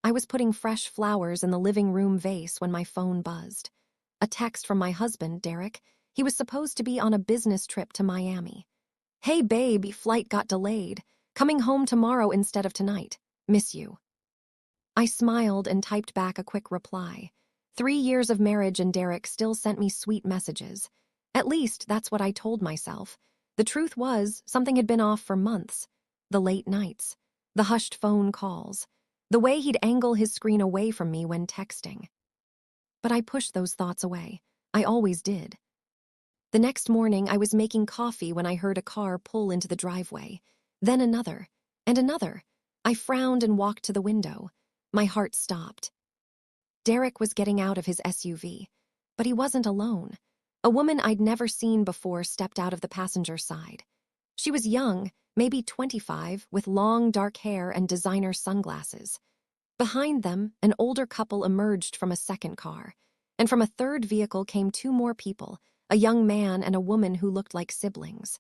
I was putting fresh flowers in the living room vase when my phone buzzed. A text from my husband, Derek. He was supposed to be on a business trip to Miami. "Hey babe, flight got delayed. Coming home tomorrow instead of tonight. Miss you." I smiled and typed back a quick reply. 3 years of marriage and Derek still sent me sweet messages. At least that's what I told myself. The truth was, something had been off for months. The late nights, the hushed phone calls, the way he'd angle his screen away from me when texting. But I pushed those thoughts away. I always did. The next morning, I was making coffee when I heard a car pull into the driveway. Then another, and another. I frowned and walked to the window. My heart stopped. Derek was getting out of his SUV, but he wasn't alone. A woman I'd never seen before stepped out of the passenger side. She was young, maybe 25, with long dark hair and designer sunglasses. Behind them, an older couple emerged from a second car, and from a third vehicle came two more people, a young man and a woman who looked like siblings.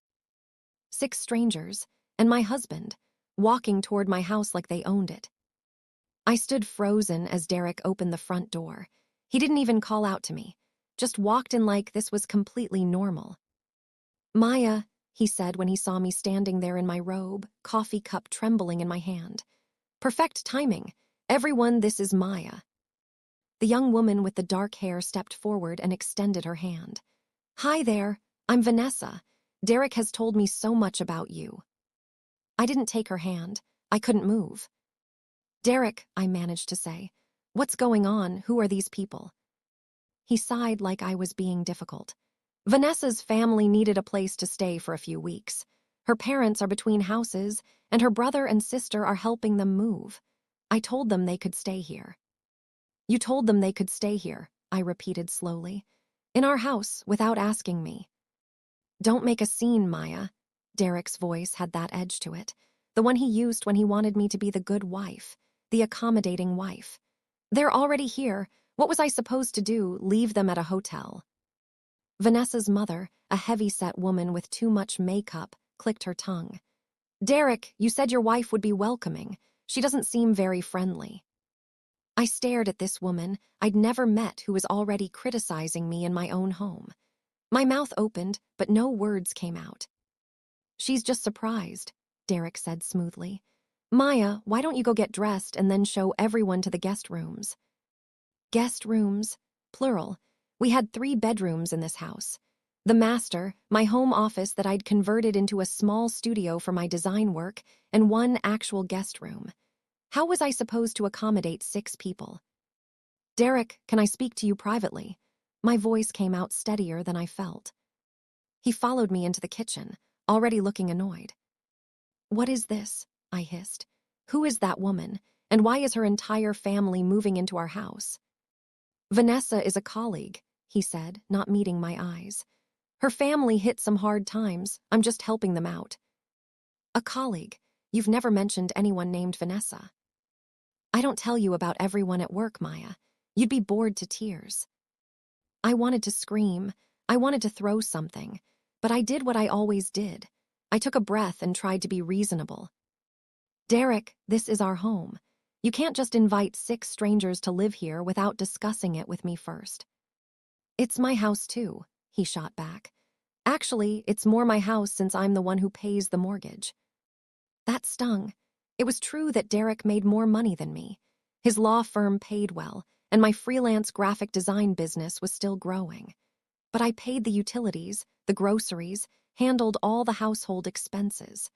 6 strangers, and my husband, walking toward my house like they owned it. I stood frozen as Derek opened the front door. He didn't even call out to me, just walked in like this was completely normal. "Maya," he said when he saw me standing there in my robe, coffee cup trembling in my hand. "Perfect timing. Everyone, this is Maya." The young woman with the dark hair stepped forward and extended her hand. "Hi there, I'm Vanessa. Derek has told me so much about you." I didn't take her hand. I couldn't move. "Derek," I managed to say, "what's going on? Who are these people?" He sighed like I was being difficult. "Vanessa's family needed a place to stay for a few weeks. Her parents are between houses, and her brother and sister are helping them move. I told them they could stay here." "You told them they could stay here," I repeated slowly. "In our house, without asking me." "Don't make a scene, Maya." Derek's voice had that edge to it, the one he used when he wanted me to be the good wife, the accommodating wife. "They're already here. What was I supposed to do, leave them at a hotel?" Vanessa's mother, a heavy-set woman with too much makeup, clicked her tongue. "Derek, you said your wife would be welcoming. She doesn't seem very friendly." I stared at this woman I'd never met who was already criticizing me in my own home. My mouth opened, but no words came out. "She's just surprised," Derek said smoothly. "Maya, why don't you go get dressed and then show everyone to the guest rooms?" Guest rooms, plural. We had 3 bedrooms in this house. The master, my home office that I'd converted into a small studio for my design work, and 1 actual guest room. How was I supposed to accommodate 6 people? "Derek, can I speak to you privately?" My voice came out steadier than I felt. He followed me into the kitchen, already looking annoyed. "What is this?" I hissed. "Who is that woman, and why is her entire family moving into our house?" "Vanessa is a colleague," he said, not meeting my eyes. "Her family hit some hard times. I'm just helping them out." "A colleague? You've never mentioned anyone named Vanessa." "I don't tell you about everyone at work, Maya. You'd be bored to tears." I wanted to scream. I wanted to throw something. But I did what I always did. I took a breath and tried to be reasonable. "Derek, this is our home. You can't just invite 6 strangers to live here without discussing it with me first." "It's my house too," he shot back. "Actually, it's more my house since I'm the one who pays the mortgage." That stung. It was true that Derek made more money than me. His law firm paid well, and my freelance graphic design business was still growing. But I paid the utilities, the groceries, handled all the household expenses.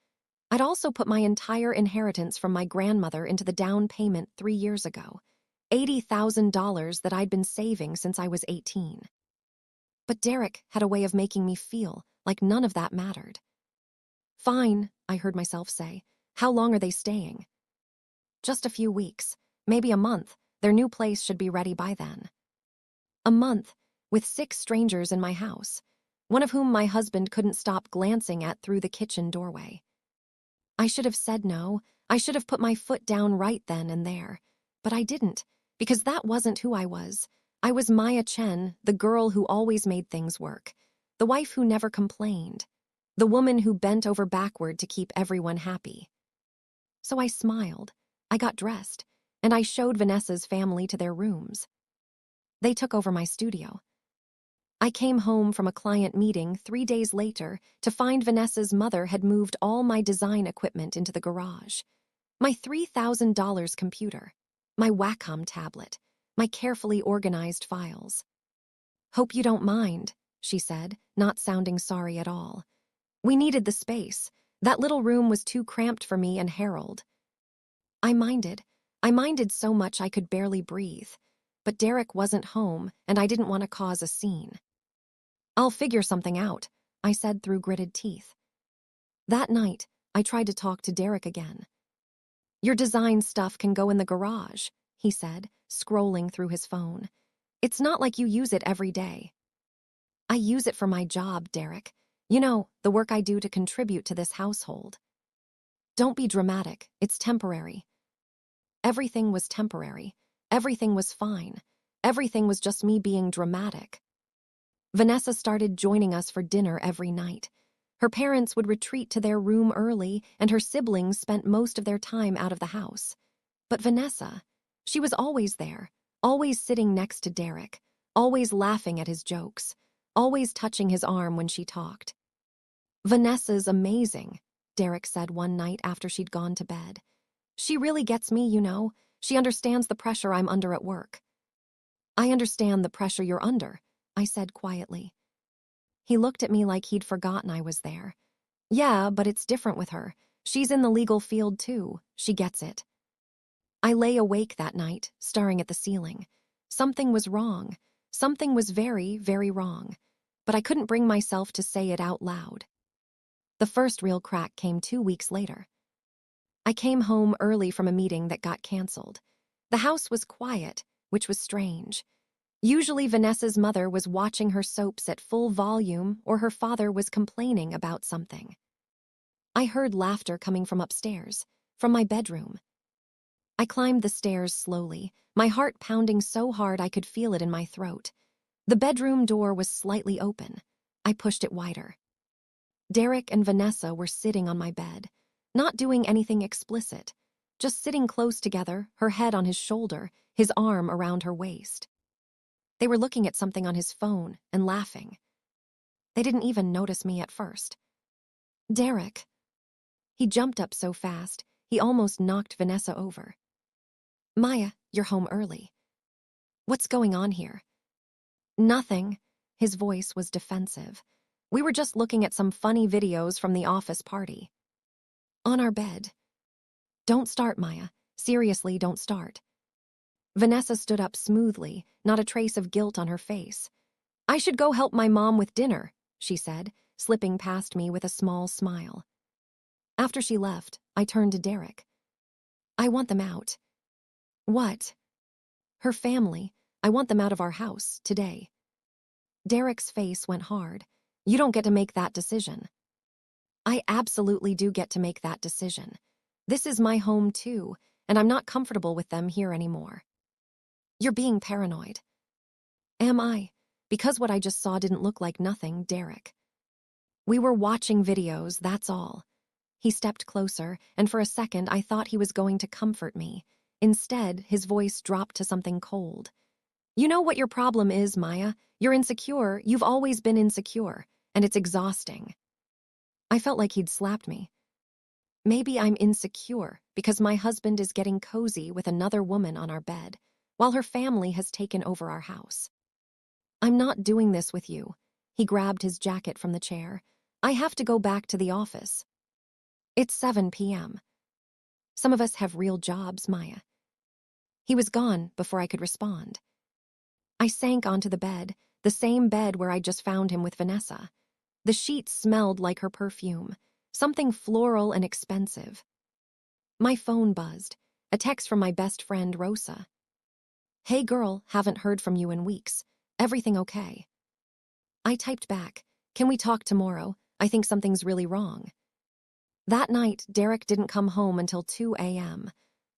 I'd also put my entire inheritance from my grandmother into the down payment 3 years ago, $80,000 that I'd been saving since I was 18. But Derek had a way of making me feel like none of that mattered. "Fine," I heard myself say. "How long are they staying?" "Just a few weeks, maybe a month. Their new place should be ready by then." A month, with 6 strangers in my house, one of whom my husband couldn't stop glancing at through the kitchen doorway. I should have said no. I should have put my foot down right then and there. But I didn't, because that wasn't who I was. I was Maya Chen, the girl who always made things work, the wife who never complained, the woman who bent over backward to keep everyone happy. So I smiled. I got dressed. and I showed Vanessa's family to their rooms. They took over my studio. I came home from a client meeting 3 days later to find Vanessa's mother had moved all my design equipment into the garage. My $3,000 computer, my Wacom tablet, my carefully organized files. "Hope you don't mind," she said, not sounding sorry at all. "We needed the space. That little room was too cramped for me and Harold." I minded. I minded so much I could barely breathe. But Derek wasn't home, and I didn't want to cause a scene. "I'll figure something out," I said through gritted teeth. That night, I tried to talk to Derek again. "Your design stuff can go in the garage," he said, scrolling through his phone. "It's not like you use it every day." "I use it for my job, Derek. You know, the work I do to contribute to this household." "Don't be dramatic. It's temporary." Everything was temporary. Everything was fine. Everything was just me being dramatic. Vanessa started joining us for dinner every night. Her parents would retreat to their room early, and her siblings spent most of their time out of the house. But Vanessa, she was always there, always sitting next to Derek, always laughing at his jokes, always touching his arm when she talked. "Vanessa's amazing," Derek said one night after she'd gone to bed. "She really gets me, you know. She understands the pressure I'm under at work." "I understand the pressure you're under," I said quietly. He looked at me like he'd forgotten I was there. "Yeah, but it's different with her. She's in the legal field too. She gets it." I lay awake that night, staring at the ceiling. Something was wrong. Something was very, very wrong. But I couldn't bring myself to say it out loud. The first real crack came 2 weeks later. I came home early from a meeting that got canceled. The house was quiet, which was strange. Usually Vanessa's mother was watching her soaps at full volume, or her father was complaining about something. I heard laughter coming from upstairs, from my bedroom. I climbed the stairs slowly, my heart pounding so hard I could feel it in my throat. The bedroom door was slightly open. I pushed it wider. Derek and Vanessa were sitting on my bed, not doing anything explicit, just sitting close together, her head on his shoulder, his arm around her waist. They were looking at something on his phone and laughing. They didn't even notice me at first. "Derek." He jumped up so fast, he almost knocked Vanessa over. "Maya, you're home early. What's going on here?" "Nothing." His voice was defensive. "We were just looking at some funny videos from the office party." "On our bed." "Don't start, Maya. Seriously, don't start." Vanessa stood up smoothly, not a trace of guilt on her face. "I should go help my mom with dinner," she said, slipping past me with a small smile. After she left, I turned to Derek. "I want them out." "What?" "Her family. I want them out of our house, today." Derek's face went hard. "You don't get to make that decision." "I absolutely do get to make that decision. This is my home too, and I'm not comfortable with them here anymore." "You're being paranoid." "Am I? Because what I just saw didn't look like nothing, Derek." "We were watching videos, that's all." He stepped closer, and for a second I thought he was going to comfort me. Instead, his voice dropped to something cold. "You know what your problem is, Maya? You're insecure, you've always been insecure, and it's exhausting." I felt like he'd slapped me. "Maybe I'm insecure because my husband is getting cozy with another woman on our bed, while her family has taken over our house. I'm not doing this with you." He grabbed his jacket from the chair. "I have to go back to the office. It's 7 p.m. Some of us have real jobs, Maya." He was gone before I could respond. I sank onto the bed, the same bed where I'd just found him with Vanessa. The sheets smelled like her perfume, something floral and expensive. My phone buzzed, a text from my best friend, Rosa. "Hey girl, haven't heard from you in weeks. Everything okay?" I typed back, "Can we talk tomorrow? I think something's really wrong." That night, Derek didn't come home until 2 a.m.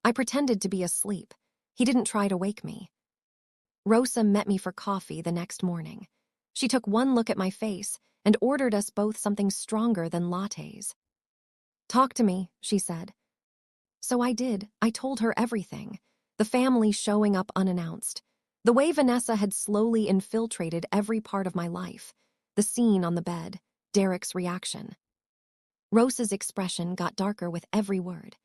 I pretended to be asleep. He didn't try to wake me. Rosa met me for coffee the next morning. She took one look at my face and ordered us both something stronger than lattes. "Talk to me," she said. So I did. I told her everything. The family showing up unannounced. The way Vanessa had slowly infiltrated every part of my life. The scene on the bed, Derek's reaction. Rosa's expression got darker with every word.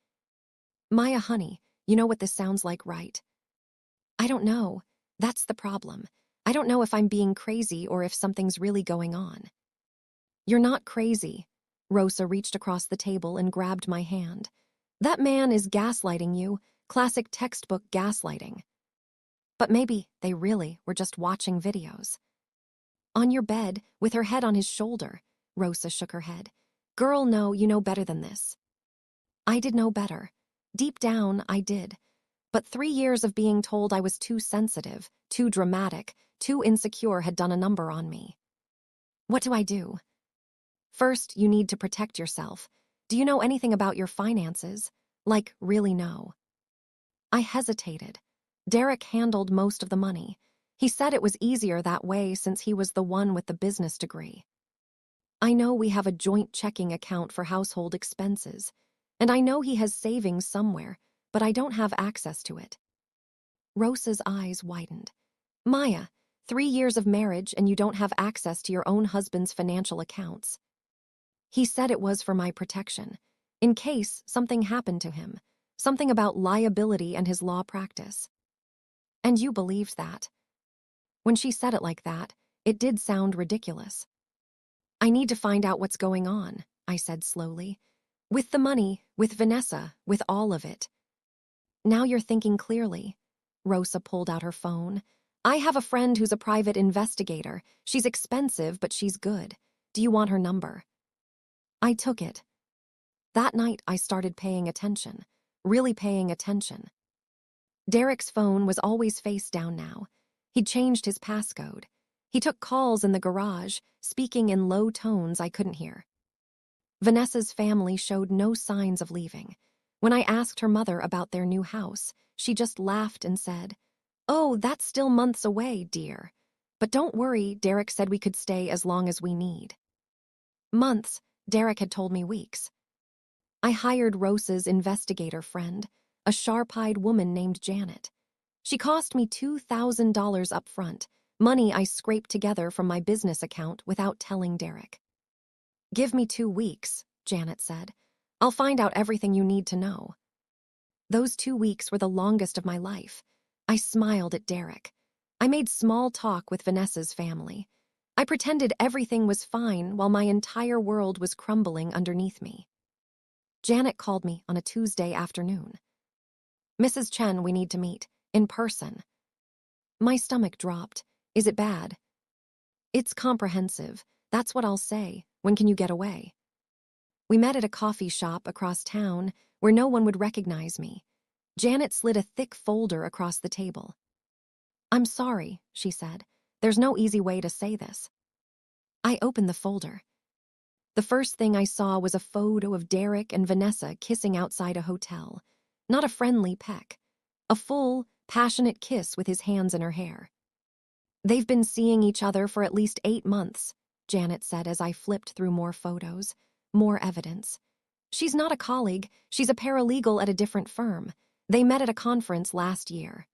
Maya, honey, you know what this sounds like, right? I don't know. That's the problem. I don't know if I'm being crazy or if something's really going on. You're not crazy. Rosa reached across the table and grabbed my hand. That man is gaslighting you, classic textbook gaslighting. But maybe they really were just watching videos. On your bed, with her head on his shoulder, Rosa shook her head. Girl, no, you know better than this. I did know better. Deep down, I did. But 3 years of being told I was too sensitive, too dramatic, too insecure had done a number on me. What do I do? First, you need to protect yourself. Do you know anything about your finances? Like, really know. I hesitated. Derek handled most of the money. He said it was easier that way since he was the one with the business degree. I know we have a joint checking account for household expenses, and I know he has savings somewhere, but I don't have access to it. Rosa's eyes widened. Maya, 3 years of marriage and you don't have access to your own husband's financial accounts. He said it was for my protection, in case something happened to him, something about liability and his law practice. And you believed that. When she said it like that, it did sound ridiculous. I need to find out what's going on, I said slowly. With the money, with Vanessa, with all of it. Now you're thinking clearly. Rosa pulled out her phone. I have a friend who's a private investigator. She's expensive, but she's good. Do you want her number? I took it. That night, I started paying attention. Really paying attention. Derek's phone was always face down now. He'd changed his passcode. He took calls in the garage, speaking in low tones I couldn't hear. Vanessa's family showed no signs of leaving. When I asked her mother about their new house, she just laughed and said, "Oh, that's still months away, dear. But don't worry, Derek said we could stay as long as we need." Months, Derek had told me weeks. I hired Rosa's investigator friend, a sharp-eyed woman named Janet. She cost me $2,000 up front, money I scraped together from my business account without telling Derek. Give me 2 weeks, Janet said. I'll find out everything you need to know. Those 2 weeks were the longest of my life. I smiled at Derek. I made small talk with Vanessa's family. I pretended everything was fine while my entire world was crumbling underneath me. Janet called me on a Tuesday afternoon. Mrs. Chen, we need to meet, in person. My stomach dropped. Is it bad? It's comprehensive. That's what I'll say. When can you get away? We met at a coffee shop across town where no one would recognize me. Janet slid a thick folder across the table. I'm sorry, she said. There's no easy way to say this. I opened the folder. The first thing I saw was a photo of Derek and Vanessa kissing outside a hotel. Not a friendly peck. A full, passionate kiss with his hands in her hair. They've been seeing each other for at least 8 months, Janet said as I flipped through more photos, more evidence. She's not a colleague, she's a paralegal at a different firm. They met at a conference last year.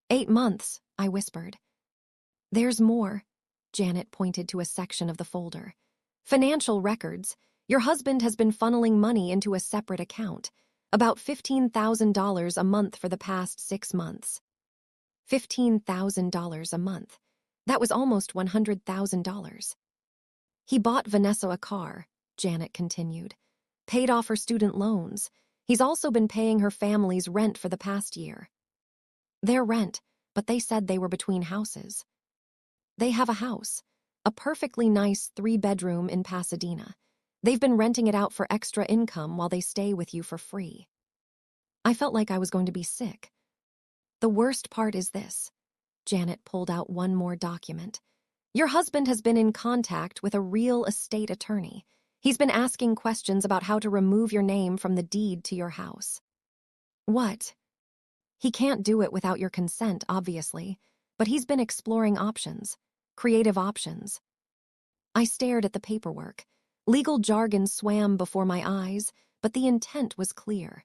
8 months, I whispered. There's more. Janet pointed to a section of the folder. Financial records. Your husband has been funneling money into a separate account. About $15,000 a month for the past 6 months. $15,000 a month. That was almost $100,000. He bought Vanessa a car, Janet continued. Paid off her student loans. He's also been paying her family's rent for the past year. Their rent, but they said they were between houses. They have a house, a perfectly nice 3-bedroom in Pasadena. They've been renting it out for extra income while they stay with you for free. I felt like I was going to be sick. The worst part is this. Janet pulled out one more document. Your husband has been in contact with a real estate attorney. He's been asking questions about how to remove your name from the deed to your house. What? He can't do it without your consent, obviously, but he's been exploring options, creative options. I stared at the paperwork. Legal jargon swam before my eyes, but the intent was clear.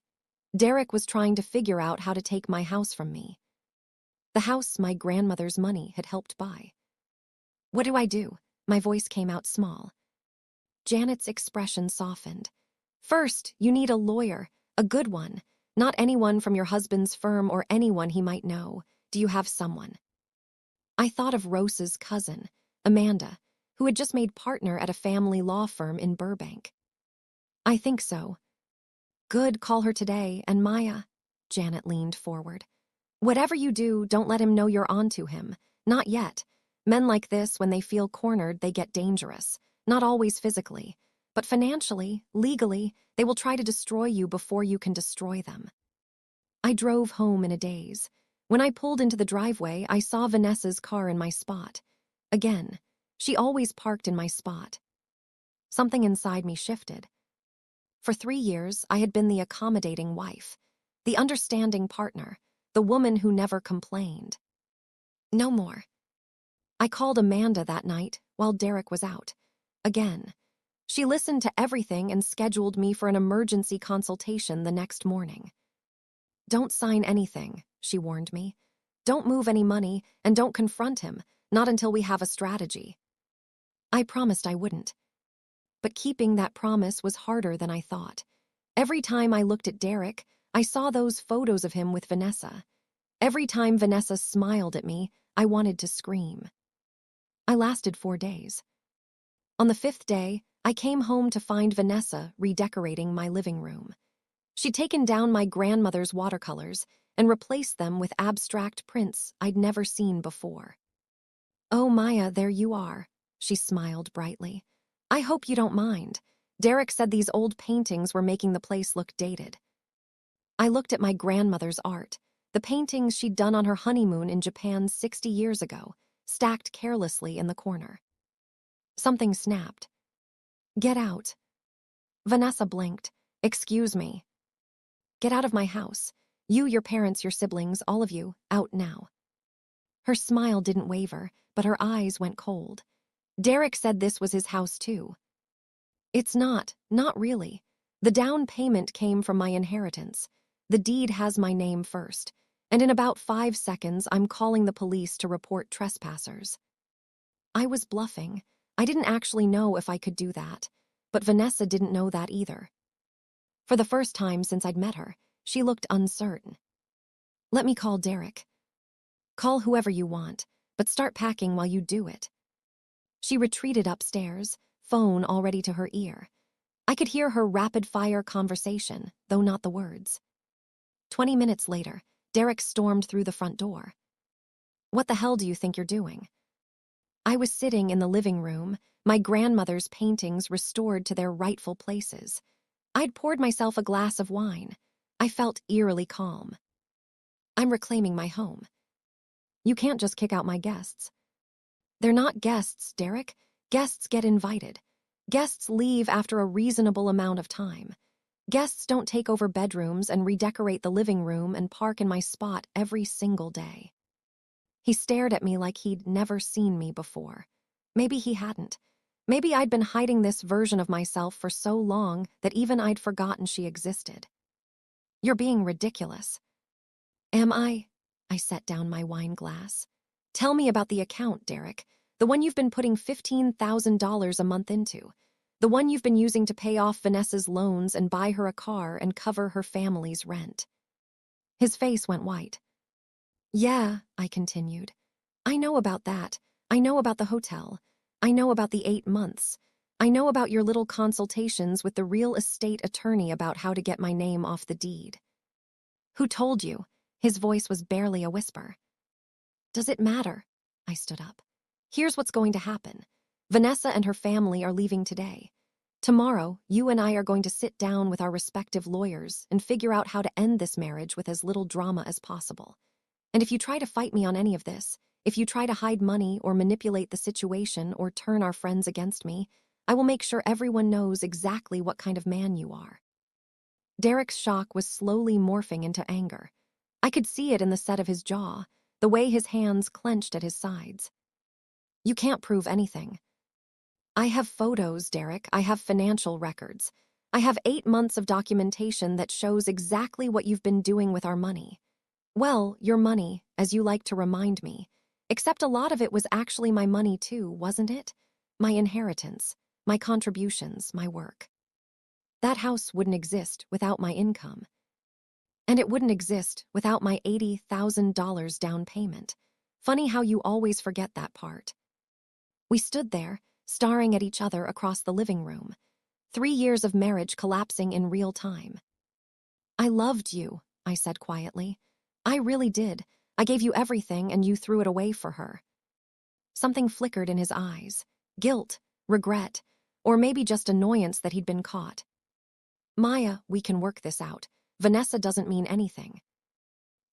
Derek was trying to figure out how to take my house from me. The house my grandmother's money had helped buy. What do I do? My voice came out small. Janet's expression softened. First, you need a lawyer, a good one, not anyone from your husband's firm or anyone he might know. Do you have someone? I thought of Rose's cousin, Amanda, who had just made partner at a family law firm in Burbank. I think so. Good, call her today, and Maya. Janet leaned forward. Whatever you do, don't let him know you're onto him. Not yet. Men like this, when they feel cornered, they get dangerous. Not always physically, but financially, legally, they will try to destroy you before you can destroy them. I drove home in a daze. When I pulled into the driveway, I saw Vanessa's car in my spot. Again, she always parked in my spot. Something inside me shifted. For 3 years, I had been the accommodating wife, the understanding partner, the woman who never complained. No more. I called Amanda that night while Derek was out. Again. She listened to everything and scheduled me for an emergency consultation the next morning. Don't sign anything, she warned me. Don't move any money, and don't confront him, not until we have a strategy. I promised I wouldn't. But keeping that promise was harder than I thought. Every time I looked at Derek, I saw those photos of him with Vanessa. Every time Vanessa smiled at me, I wanted to scream. I lasted 4 days. On the 5th day, I came home to find Vanessa redecorating my living room. She'd taken down my grandmother's watercolors and replaced them with abstract prints I'd never seen before. Oh, Maya, there you are, she smiled brightly. I hope you don't mind. Derek said these old paintings were making the place look dated. I looked at my grandmother's art, the paintings she'd done on her honeymoon in Japan 60 years ago, stacked carelessly in the corner. Something snapped. Get out. Vanessa blinked. Excuse me. Get out of my house. You, your parents, your siblings, all of you, out now. Her smile didn't waver, but her eyes went cold. Derek said this was his house too. It's not really. The down payment came from my inheritance. The deed has my name first, and in about 5 seconds I'm calling the police to report trespassers. I was bluffing. I didn't actually know if I could do that, but Vanessa didn't know that either. For the first time since I'd met her, she looked uncertain. Let me call Derek. Call whoever you want, but start packing while you do it. She retreated upstairs, phone already to her ear. I could hear her rapid-fire conversation, though not the words. 20 minutes later, Derek stormed through the front door. What the hell do you think you're doing? I was sitting in the living room, my grandmother's paintings restored to their rightful places. I'd poured myself a glass of wine. I felt eerily calm. I'm reclaiming my home. You can't just kick out my guests. They're not guests, Derek. Guests get invited. Guests leave after a reasonable amount of time. Guests don't take over bedrooms and redecorate the living room and park in my spot every single day. He stared at me like he'd never seen me before. Maybe he hadn't. Maybe I'd been hiding this version of myself for so long that even I'd forgotten she existed. You're being ridiculous. Am I? I set down my wine glass. Tell me about the account, Derek. The one you've been putting $15,000 a month into. The one you've been using to pay off Vanessa's loans and buy her a car and cover her family's rent. His face went white. Yeah, I continued. I know about that. I know about the hotel. I know about the 8 months. I know about your little consultations with the real estate attorney about how to get my name off the deed. Who told you? His voice was barely a whisper. Does it matter? I stood up. Here's what's going to happen. Vanessa and her family are leaving today. Tomorrow, you and I are going to sit down with our respective lawyers and figure out how to end this marriage with as little drama as possible. And if you try to fight me on any of this, if you try to hide money or manipulate the situation or turn our friends against me, I will make sure everyone knows exactly what kind of man you are. Derek's shock was slowly morphing into anger. I could see it in the set of his jaw, the way his hands clenched at his sides. You can't prove anything. I have photos, Derek. I have financial records. I have 8 months of documentation that shows exactly what you've been doing with our money. Well, your money, as you like to remind me. Except a lot of it was actually my money too, wasn't it? My inheritance, my contributions, my work. That house wouldn't exist without my income. And it wouldn't exist without my $80,000 down payment. Funny how you always forget that part. We stood there, staring at each other across the living room. 3 years of marriage collapsing in real time. I loved you, I said quietly. I really did. I gave you everything and you threw it away for her. Something flickered in his eyes. Guilt, regret, or maybe just annoyance that he'd been caught. Maya, we can work this out. Vanessa doesn't mean anything.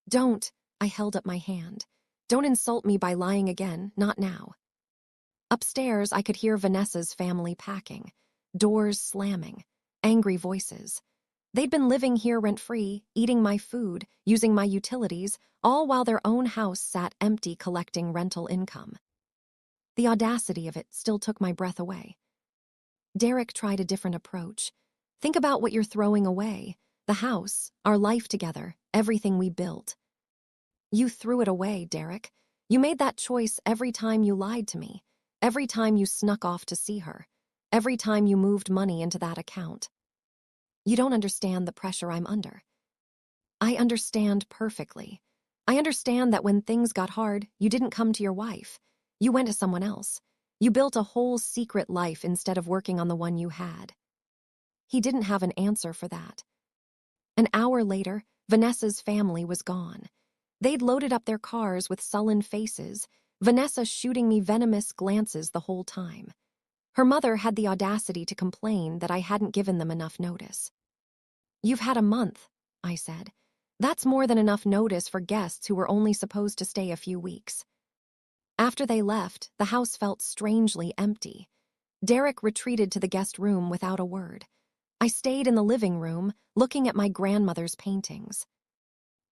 Don't, I held up my hand. Don't insult me by lying again, not now. Upstairs, I could hear Vanessa's family packing, doors slamming, angry voices. They'd been living here rent-free, eating my food, using my utilities, all while their own house sat empty collecting rental income. The audacity of it still took my breath away. Derek tried a different approach. Think about what you're throwing away. The house, our life together, everything we built. You threw it away, Derek. You made that choice every time you lied to me, every time you snuck off to see her, every time you moved money into that account. You don't understand the pressure I'm under. I understand perfectly. I understand that when things got hard, you didn't come to your wife. You went to someone else. You built a whole secret life instead of working on the one you had. He didn't have an answer for that. An hour later, Vanessa's family was gone. They'd loaded up their cars with sullen faces, Vanessa shooting me venomous glances the whole time. Her mother had the audacity to complain that I hadn't given them enough notice. You've had a month, I said. That's more than enough notice for guests who were only supposed to stay a few weeks. After they left, the house felt strangely empty. Derek retreated to the guest room without a word. I stayed in the living room, looking at my grandmother's paintings.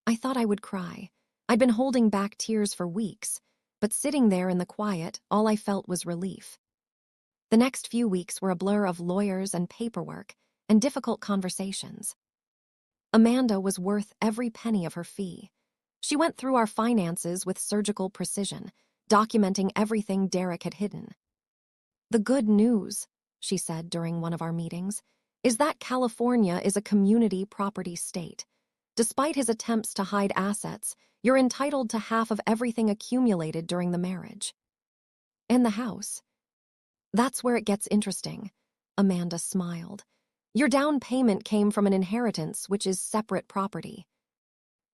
I thought I would cry. I'd been holding back tears for weeks, but sitting there in the quiet, all I felt was relief. The next few weeks were a blur of lawyers and paperwork and difficult conversations. Amanda was worth every penny of her fee. She went through our finances with surgical precision, documenting everything Derek had hidden. The good news, she said during one of our meetings, is that California is a community property state. Despite his attempts to hide assets, you're entitled to half of everything accumulated during the marriage. And the house. That's where it gets interesting, Amanda smiled. Your down payment came from an inheritance, which is separate property.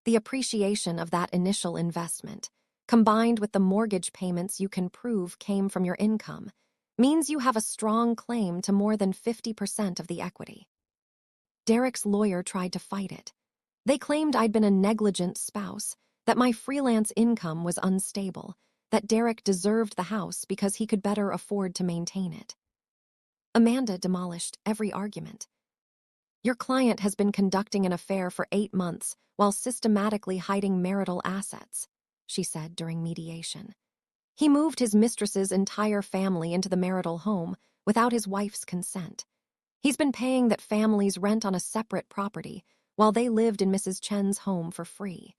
The appreciation of that initial investment, combined with the mortgage payments you can prove came from your income, means you have a strong claim to more than 50% of the equity. Derek's lawyer tried to fight it. They claimed I'd been a negligent spouse, that my freelance income was unstable, that Derek deserved the house because he could better afford to maintain it. Amanda demolished every argument. Your client has been conducting an affair for 8 months while systematically hiding marital assets, she said during mediation. He moved his mistress's entire family into the marital home without his wife's consent. He's been paying that family's rent on a separate property while they lived in Mrs. Chen's home for free.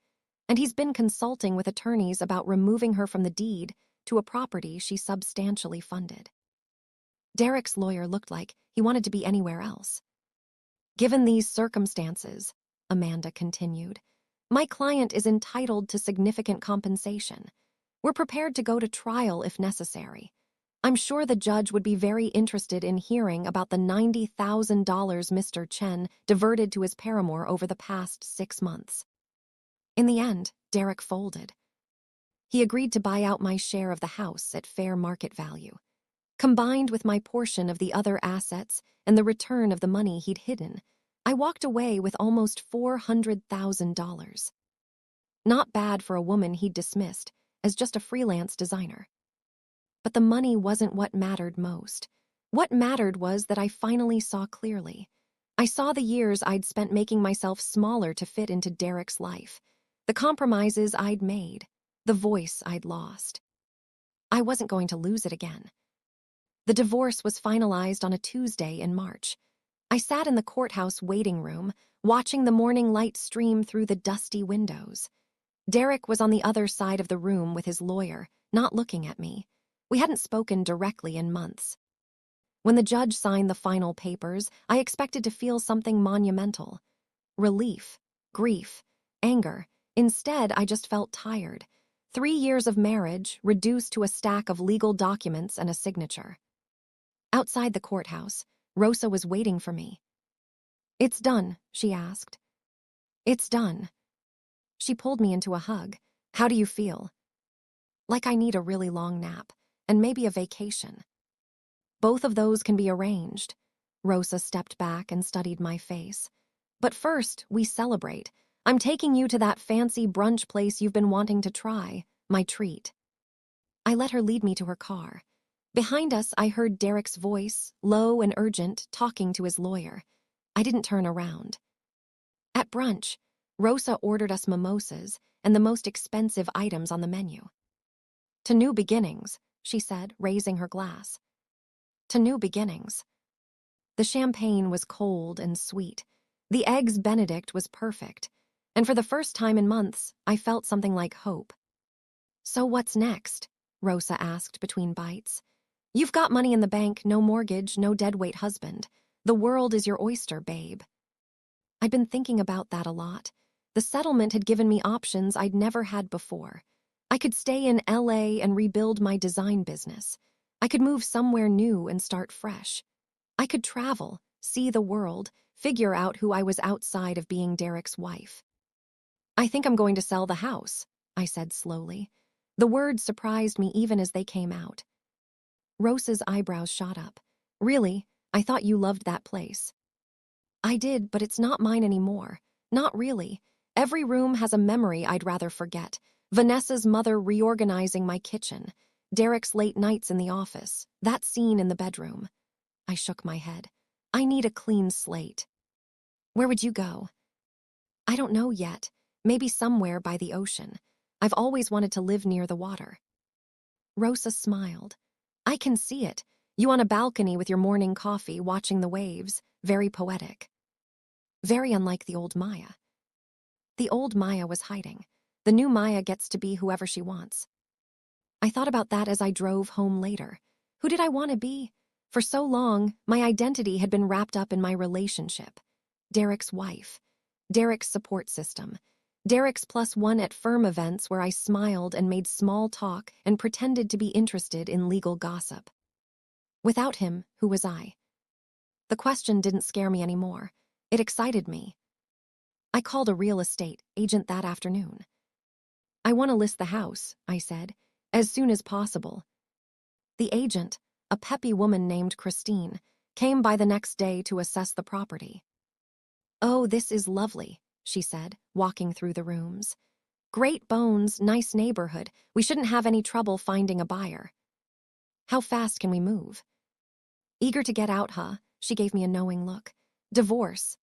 And he's been consulting with attorneys about removing her from the deed to a property she substantially funded. Derek's lawyer looked like he wanted to be anywhere else. Given these circumstances, Amanda continued, my client is entitled to significant compensation. We're prepared to go to trial if necessary. I'm sure the judge would be very interested in hearing about the $90,000 Mr. Chen diverted to his paramour over the past 6 months. In the end, Derek folded. He agreed to buy out my share of the house at fair market value. Combined with my portion of the other assets and the return of the money he'd hidden, I walked away with almost $400,000. Not bad for a woman he'd dismissed as just a freelance designer. But the money wasn't what mattered most. What mattered was that I finally saw clearly. I saw the years I'd spent making myself smaller to fit into Derek's life, the compromises I'd made, the voice I'd lost. I wasn't going to lose it again. The divorce was finalized on a Tuesday in March. I sat in the courthouse waiting room, watching the morning light stream through the dusty windows. Derek was on the other side of the room with his lawyer, not looking at me. We hadn't spoken directly in months. When the judge signed the final papers, I expected to feel something monumental. Relief, grief, anger. Instead, I just felt tired. 3 years of marriage reduced to a stack of legal documents and a signature. Outside the courthouse, Rosa was waiting for me. "It's done," she asked. "It's done." She pulled me into a hug. "How do you feel?" "Like I need a really long nap, and maybe a vacation." "Both of those can be arranged." Rosa stepped back and studied my face. "But first, we celebrate. I'm taking you to that fancy brunch place you've been wanting to try, my treat." I let her lead me to her car. Behind us, I heard Derek's voice, low and urgent, talking to his lawyer. I didn't turn around. At brunch, Rosa ordered us mimosas and the most expensive items on the menu. "To new beginnings," she said, raising her glass. "To new beginnings." The champagne was cold and sweet. The eggs Benedict was perfect. And for the first time in months, I felt something like hope. "So what's next?" Rosa asked between bites. "You've got money in the bank, no mortgage, no deadweight husband. The world is your oyster, babe." I'd been thinking about that a lot. The settlement had given me options I'd never had before. I could stay in LA and rebuild my design business. I could move somewhere new and start fresh. I could travel, see the world, figure out who I was outside of being Derek's wife. "I think I'm going to sell the house," I said slowly. The words surprised me even as they came out. Rosa's eyebrows shot up. "Really? I thought you loved that place." "I did, but it's not mine anymore. Not really. Every room has a memory I'd rather forget. Vanessa's mother reorganizing my kitchen. Derek's late nights in the office. That scene in the bedroom." I shook my head. "I need a clean slate." "Where would you go?" "I don't know yet. Maybe somewhere by the ocean. I've always wanted to live near the water." Rosa smiled. "I can see it. You on a balcony with your morning coffee, watching the waves. Very poetic." Very unlike the old Maya. The old Maya was hiding. The new Maya gets to be whoever she wants. I thought about that as I drove home later. Who did I want to be? For so long, my identity had been wrapped up in my relationship. Derek's wife. Derek's support system. Derek's +1 at firm events where I smiled and made small talk and pretended to be interested in legal gossip. Without him, who was I? The question didn't scare me anymore. It excited me. I called a real estate agent that afternoon. "I want to list the house," I said, "as soon as possible." The agent, a peppy woman named Christine, came by the next day to assess the property. "Oh, this is lovely," she said, walking through the rooms. "Great bones, nice neighborhood. We shouldn't have any trouble finding a buyer." "How fast can we move?" "Eager to get out, huh?" She gave me a knowing look. "Divorce."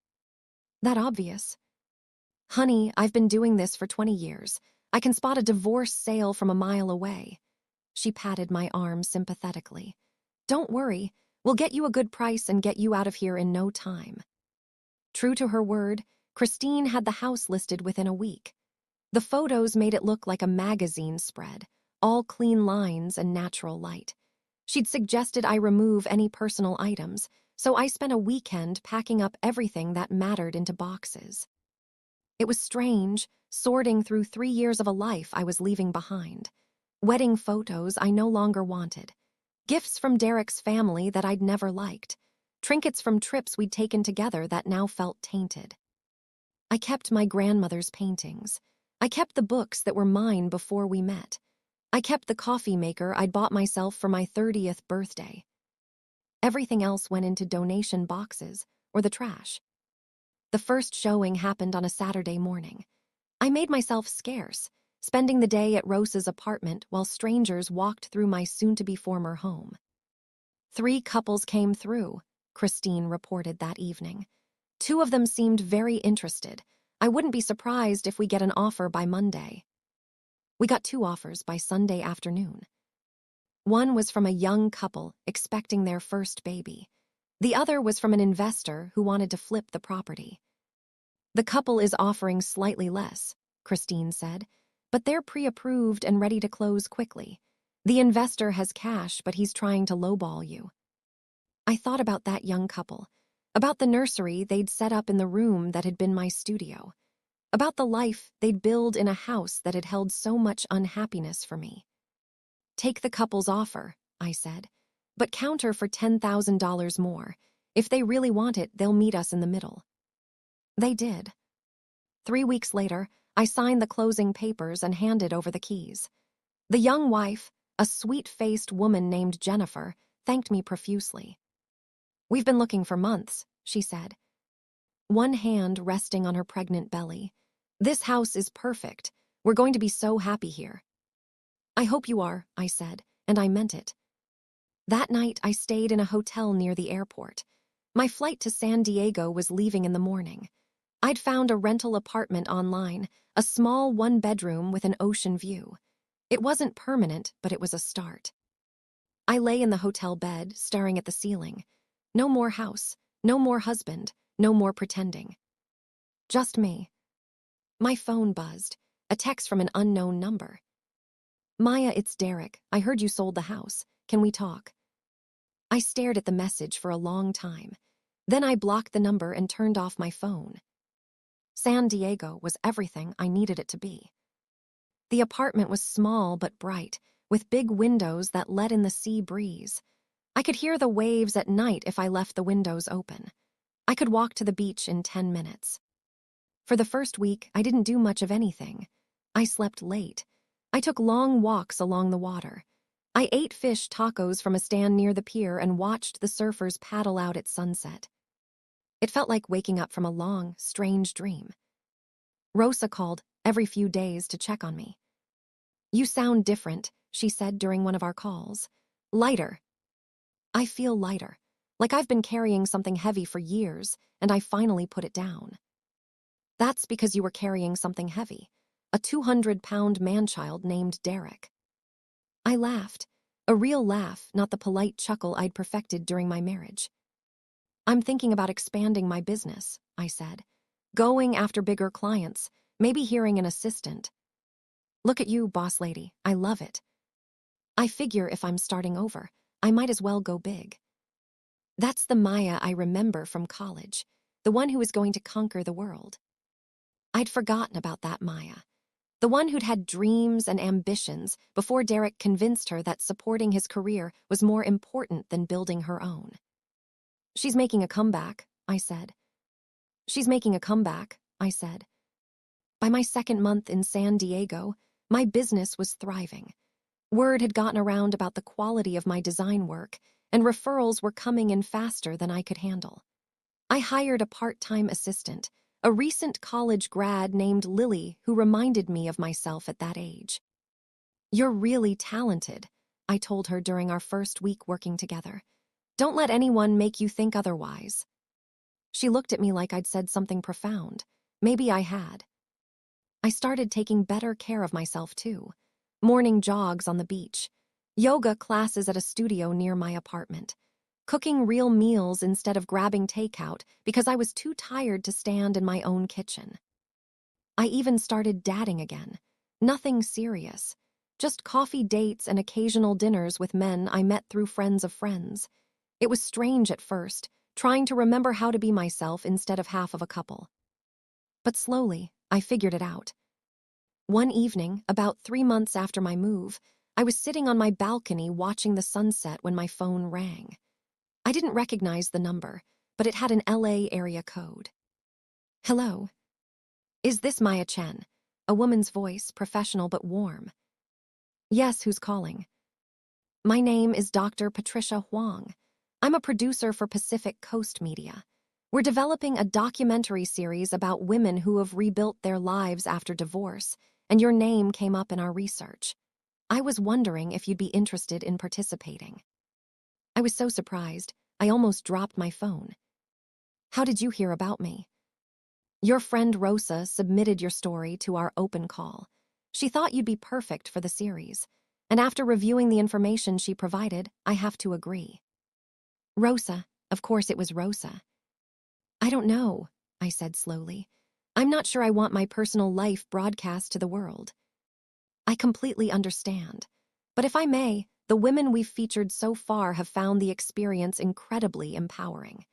"That obvious?" "Honey, I've been doing this for 20 years. I can spot a divorce sale from a mile away." She patted my arm sympathetically. "Don't worry, we'll get you a good price and get you out of here in no time." True to her word, Christine had the house listed within a week. The photos made it look like a magazine spread, all clean lines and natural light. She'd suggested I remove any personal items, so I spent a weekend packing up everything that mattered into boxes. It was strange, sorting through 3 years of a life I was leaving behind. Wedding photos I no longer wanted. Gifts from Derek's family that I'd never liked. Trinkets from trips we'd taken together that now felt tainted. I kept my grandmother's paintings. I kept the books that were mine before we met. I kept the coffee maker I'd bought myself for my 30th birthday. Everything else went into donation boxes or the trash. The first showing happened on a Saturday morning. I made myself scarce, spending the day at Rosa's apartment while strangers walked through my soon-to-be former home. 3 couples came through, Christine reported that evening. 2 of them seemed very interested. I wouldn't be surprised if we get an offer by Monday. We got 2 offers by Sunday afternoon. One was from a young couple expecting their first baby. The other was from an investor who wanted to flip the property. The couple is offering slightly less, Christine said, but they're pre-approved and ready to close quickly. The investor has cash, but he's trying to lowball you. I thought about that young couple, about the nursery they'd set up in the room that had been my studio, about the life they'd build in a house that had held so much unhappiness for me. Take the couple's offer, I said, but counter for $10,000 more. If they really want it, they'll meet us in the middle. They did. 3 weeks later, I signed the closing papers and handed over the keys. The young wife, a sweet-faced woman named Jennifer, thanked me profusely. "We've been looking for months," she said, one hand resting on her pregnant belly. "This house is perfect. We're going to be so happy here." "I hope you are," I said, and I meant it. That night, I stayed in a hotel near the airport. My flight to San Diego was leaving in the morning. I'd found a rental apartment online, a small one-bedroom with an ocean view. It wasn't permanent, but it was a start. I lay in the hotel bed, staring at the ceiling. No more house, no more husband, no more pretending. Just me. My phone buzzed, a text from an unknown number. "Maya, it's Derek. I heard you sold the house. Can we talk?" I stared at the message for a long time. Then I blocked the number and turned off my phone. San Diego was everything I needed it to be. The apartment was small but bright, with big windows that let in the sea breeze. I could hear the waves at night if I left the windows open. I could walk to the beach in 10 minutes. For the first week, I didn't do much of anything. I slept late. I took long walks along the water. I ate fish tacos from a stand near the pier and watched the surfers paddle out at sunset. It felt like waking up from a long, strange dream. Rosa called every few days to check on me. "You sound different," she said during one of our calls. "Lighter." "I feel lighter, like I've been carrying something heavy for years, and I finally put it down." "That's because you were carrying something heavy, a 200-pound man-child named Derek." I laughed, a real laugh, not the polite chuckle I'd perfected during my marriage. "I'm thinking about expanding my business," I said. "Going after bigger clients, maybe hiring an assistant." "Look at you, boss lady. I love it." "I figure if I'm starting over, I might as well go big." That's the Maya I remember from college, the one who was going to conquer the world. I'd forgotten about that Maya, the one who'd had dreams and ambitions before Derek convinced her that supporting his career was more important than building her own. "She's making a comeback," I said. "She's making a comeback," I said. By my second month in San Diego, my business was thriving. Word had gotten around about the quality of my design work, and referrals were coming in faster than I could handle. I hired a part-time assistant, a recent college grad named Lily who reminded me of myself at that age. "You're really talented," I told her during our first week working together. "Don't let anyone make you think otherwise." She looked at me like I'd said something profound. Maybe I had. I started taking better care of myself, too. Morning jogs on the beach, yoga classes at a studio near my apartment, cooking real meals instead of grabbing takeout because I was too tired to stand in my own kitchen. I even started dating again. Nothing serious, just coffee dates and occasional dinners with men I met through friends of friends. It was strange at first, trying to remember how to be myself instead of half of a couple. But slowly, I figured it out. One evening, about 3 months after my move, I was sitting on my balcony watching the sunset when my phone rang. I didn't recognize the number, but it had an LA area code. "Hello. Is this Maya Chen?" A woman's voice, professional but warm. "Yes, who's calling?" "My name is Dr. Patricia Huang. I'm a producer for Pacific Coast Media. We're developing a documentary series about women who have rebuilt their lives after divorce, and your name came up in our research. I was wondering if you'd be interested in participating." I was so surprised, I almost dropped my phone. "How did you hear about me?" "Your friend Rosa submitted your story to our open call. She thought you'd be perfect for the series, and after reviewing the information she provided, I have to agree." "Rosa, Of course it was Rosa. I don't know, I said slowly. I'm not sure I want my personal life broadcast to the world. I completely understand. But if I may, the women we've featured so far have found the experience incredibly empowering.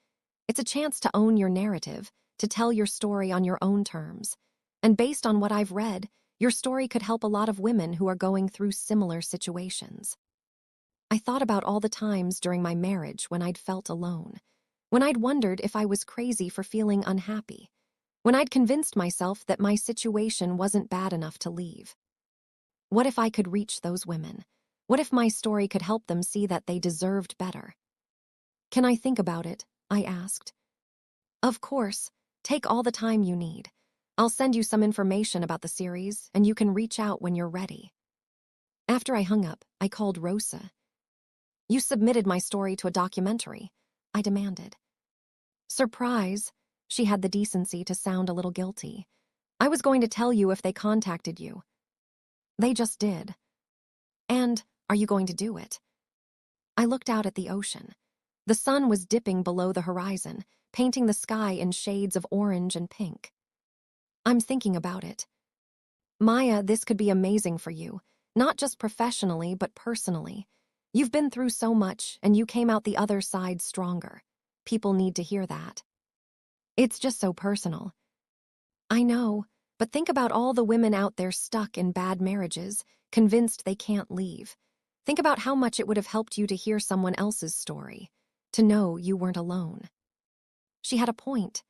It's a chance to own your narrative, to tell your story on your own terms. And based on what I've read, your story could help a lot of women who are going through similar situations. I thought about all the times during my marriage when I'd felt alone, when I'd wondered if I was crazy for feeling unhappy, when I'd convinced myself that my situation wasn't bad enough to leave. What if I could reach those women? What if my story could help them see that they deserved better? Can I think about it? I asked. Of course. Take all the time you need. I'll send you some information about the series, and you can reach out when you're ready. After I hung up, I called Rosa. You submitted my story to a documentary, I demanded. Surprise, she had the decency to sound a little guilty. I was going to tell you if they contacted you. They just did. And are you going to do it? I looked out at the ocean. The sun was dipping below the horizon, painting the sky in shades of orange and pink. I'm thinking about it. Maya, this could be amazing for you, not just professionally, but personally. You've been through so much, and you came out the other side stronger. People need to hear that. It's just so personal. I know, but think about all the women out there stuck in bad marriages, convinced they can't leave. Think about how much it would have helped you to hear someone else's story, to know you weren't alone. She had a point.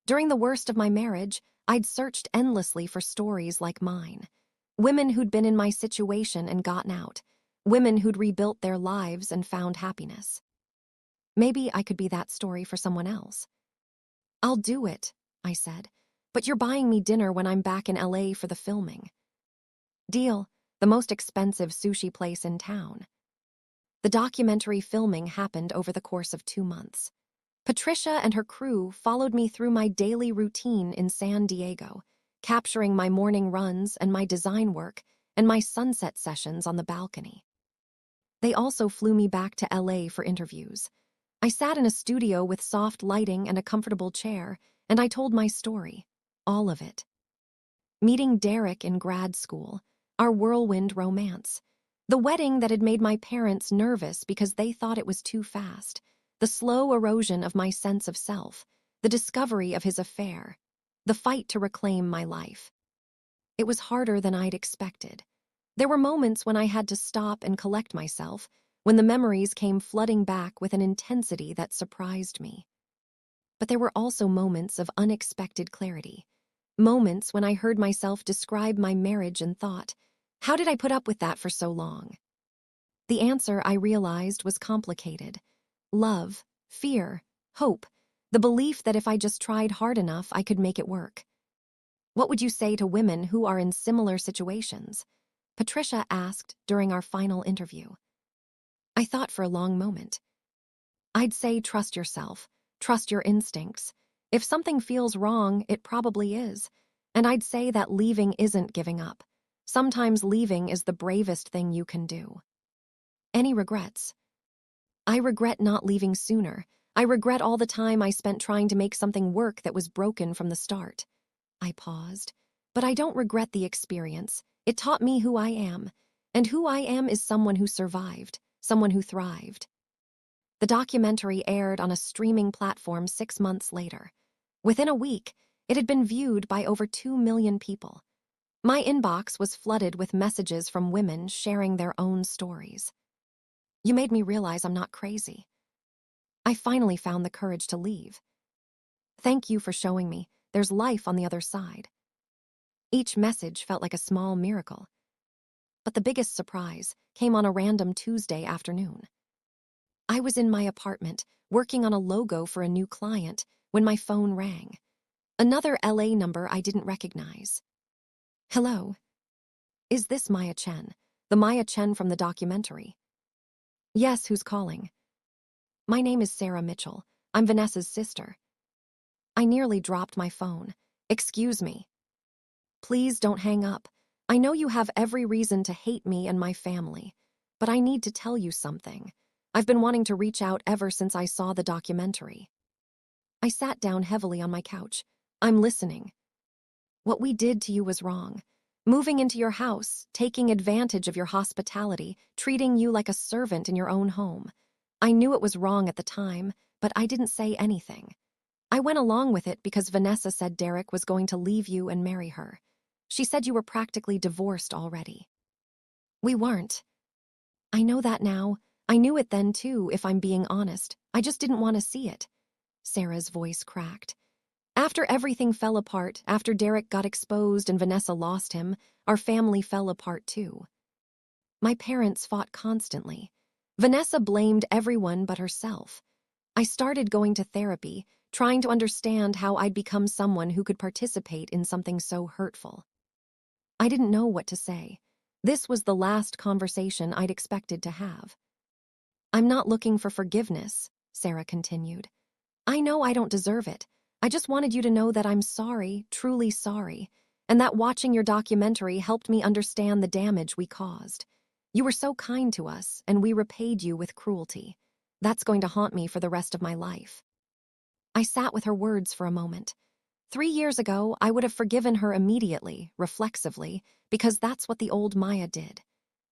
During the worst of my marriage, I'd searched endlessly for stories like mine. Women who'd been in my situation and gotten out. Women who'd rebuilt their lives and found happiness. Maybe I could be that story for someone else. I'll do it, I said, but you're buying me dinner when I'm back in LA for the filming. Deal, the most expensive sushi place in town. The documentary filming happened over the course of 2 months. Patricia and her crew followed me through my daily routine in San Diego, capturing my morning runs and my design work and my sunset sessions on the balcony. They also flew me back to LA for interviews. I sat in a studio with soft lighting and a comfortable chair, and I told my story, all of it. Meeting Derek in grad school, our whirlwind romance, the wedding that had made my parents nervous because they thought it was too fast, the slow erosion of my sense of self, the discovery of his affair, the fight to reclaim my life. It was harder than I'd expected. There were moments when I had to stop and collect myself, when the memories came flooding back with an intensity that surprised me. But there were also moments of unexpected clarity, moments when I heard myself describe my marriage and thought, how did I put up with that for so long? The answer, I realized, was complicated. Love, fear, hope, the belief that if I just tried hard enough, I could make it work. What would you say to women who are in similar situations? Patricia asked during our final interview. I thought for a long moment. I'd say trust yourself, trust your instincts. If something feels wrong, it probably is. And I'd say that leaving isn't giving up. Sometimes leaving is the bravest thing you can do. Any regrets? I regret not leaving sooner. I regret all the time I spent trying to make something work that was broken from the start. I paused. But I don't regret the experience. It taught me who I am. And who I am is someone who survived, someone who thrived. The documentary aired on a streaming platform 6 months later. Within a week, it had been viewed by over 2 million people. My inbox was flooded with messages from women sharing their own stories. You made me realize I'm not crazy. I finally found the courage to leave. Thank you for showing me there's life on the other side. Each message felt like a small miracle. But the biggest surprise came on a random Tuesday afternoon. I was in my apartment, working on a logo for a new client, when my phone rang. Another LA number I didn't recognize. Hello. Is this Maya Chen, the Maya Chen from the documentary? Yes, who's calling? My name is Sarah Mitchell. I'm Vanessa's sister. I nearly dropped my phone. Excuse me. Please don't hang up. I know you have every reason to hate me and my family, but I need to tell you something. I've been wanting to reach out ever since I saw the documentary. I sat down heavily on my couch. I'm listening. What we did to you was wrong. Moving into your house, taking advantage of your hospitality, treating you like a servant in your own home. I knew it was wrong at the time, but I didn't say anything. I went along with it because Vanessa said Derek was going to leave you and marry her. She said you were practically divorced already. We weren't. I know that now. I knew it then too, if I'm being honest. I just didn't want to see it. Sarah's voice cracked. After everything fell apart, after Derek got exposed and Vanessa lost him, our family fell apart too. My parents fought constantly. Vanessa blamed everyone but herself. I started going to therapy, trying to understand how I'd become someone who could participate in something so hurtful. I didn't know what to say. This was the last conversation I'd expected to have. I'm not looking for forgiveness, Sarah continued. I know I don't deserve it. I just wanted you to know that I'm sorry, truly sorry, and that watching your documentary helped me understand the damage we caused. You were so kind to us, and we repaid you with cruelty. That's going to haunt me for the rest of my life. I sat with her words for a moment. 3 years ago, I would have forgiven her immediately, reflexively, because that's what the old Maya did.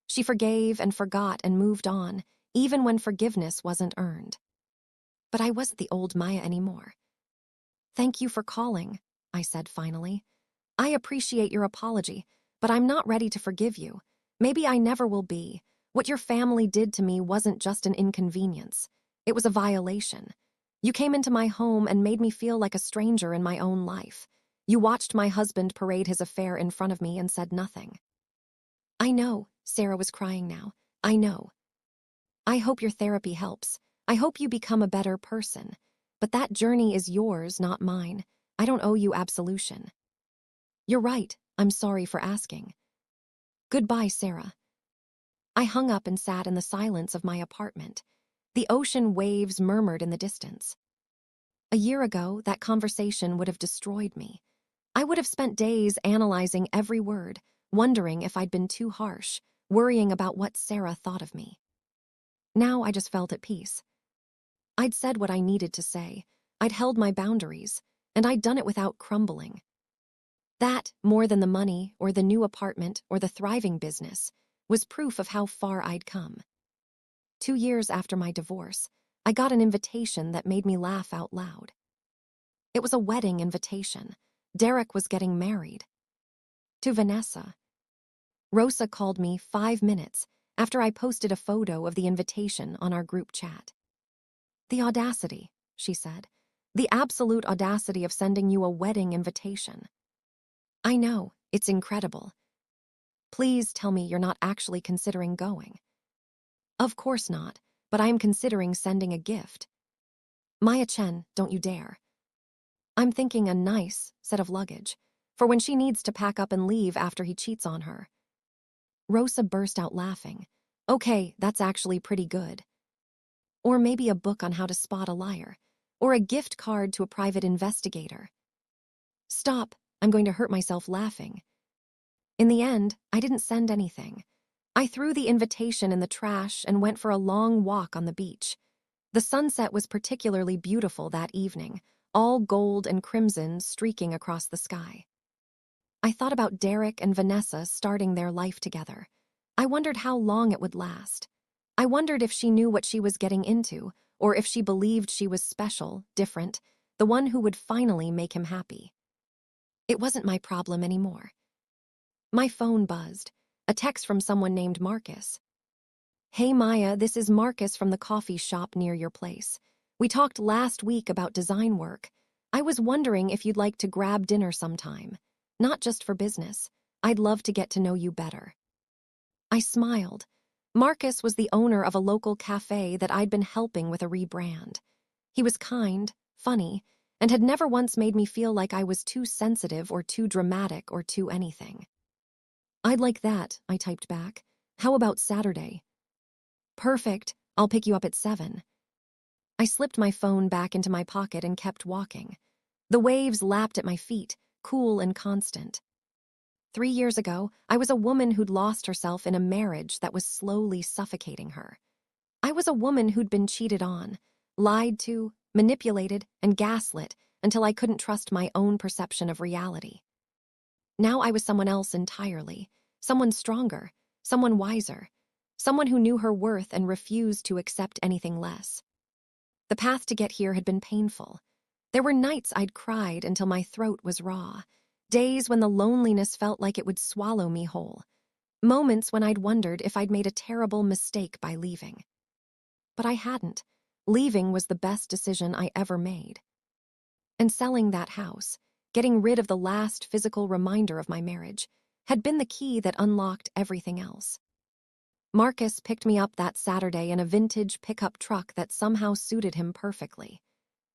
She forgave and forgot and moved on, even when forgiveness wasn't earned. But I wasn't the old Maya anymore. Thank you for calling, I said finally. I appreciate your apology, but I'm not ready to forgive you. Maybe I never will be. What your family did to me wasn't just an inconvenience. It was a violation. You came into my home and made me feel like a stranger in my own life. You watched my husband parade his affair in front of me and said nothing. I know, Sarah was crying now. I know. I hope your therapy helps. I hope you become a better person. But that journey is yours, not mine. I don't owe you absolution. You're right. I'm sorry for asking. Goodbye, Sarah. I hung up and sat in the silence of my apartment. The ocean waves murmured in the distance. A year ago, that conversation would have destroyed me. I would have spent days analyzing every word, wondering if I'd been too harsh, worrying about what Sarah thought of me. Now I just felt at peace. I'd said what I needed to say. I'd held my boundaries, and I'd done it without crumbling. That, more than the money or the new apartment or the thriving business, was proof of how far I'd come. 2 years after my divorce, I got an invitation that made me laugh out loud. It was a wedding invitation. Derek was getting married. To Vanessa. Rosa called me 5 minutes after I posted a photo of the invitation on our group chat. The audacity, she said. The absolute audacity of sending you a wedding invitation. I know, it's incredible. Please tell me you're not actually considering going. Of course not, but I am considering sending a gift. Maya Chen, don't you dare. I'm thinking a nice set of luggage, for when she needs to pack up and leave after he cheats on her. Rosa burst out laughing. Okay, that's actually pretty good. Or maybe a book on how to spot a liar, or a gift card to a private investigator. Stop, I'm going to hurt myself laughing. In the end, I didn't send anything. I threw the invitation in the trash and went for a long walk on the beach. The sunset was particularly beautiful that evening, all gold and crimson streaking across the sky. I thought about Derek and Vanessa starting their life together. I wondered how long it would last. I wondered if she knew what she was getting into, or if she believed she was special, different, the one who would finally make him happy. It wasn't my problem anymore. My phone buzzed. A text from someone named Marcus. Hey Maya, this is Marcus from the coffee shop near your place. We talked last week about design work. I was wondering if you'd like to grab dinner sometime. Not just for business. I'd love to get to know you better. I smiled. Marcus was the owner of a local cafe that I'd been helping with a rebrand. He was kind, funny, and had never once made me feel like I was too sensitive or too dramatic or too anything. I'd like that, I typed back. How about Saturday? Perfect. I'll pick you up at 7. I slipped my phone back into my pocket and kept walking. The waves lapped at my feet, cool and constant. 3 years ago, I was a woman who'd lost herself in a marriage that was slowly suffocating her. I was a woman who'd been cheated on, lied to, manipulated, and gaslit until I couldn't trust my own perception of reality. Now I was someone else entirely, someone stronger, someone wiser, someone who knew her worth and refused to accept anything less. The path to get here had been painful. There were nights I'd cried until my throat was raw, days when the loneliness felt like it would swallow me whole, moments when I'd wondered if I'd made a terrible mistake by leaving. But I hadn't. Leaving was the best decision I ever made. And selling that house, getting rid of the last physical reminder of my marriage, had been the key that unlocked everything else. Marcus picked me up that Saturday in a vintage pickup truck that somehow suited him perfectly.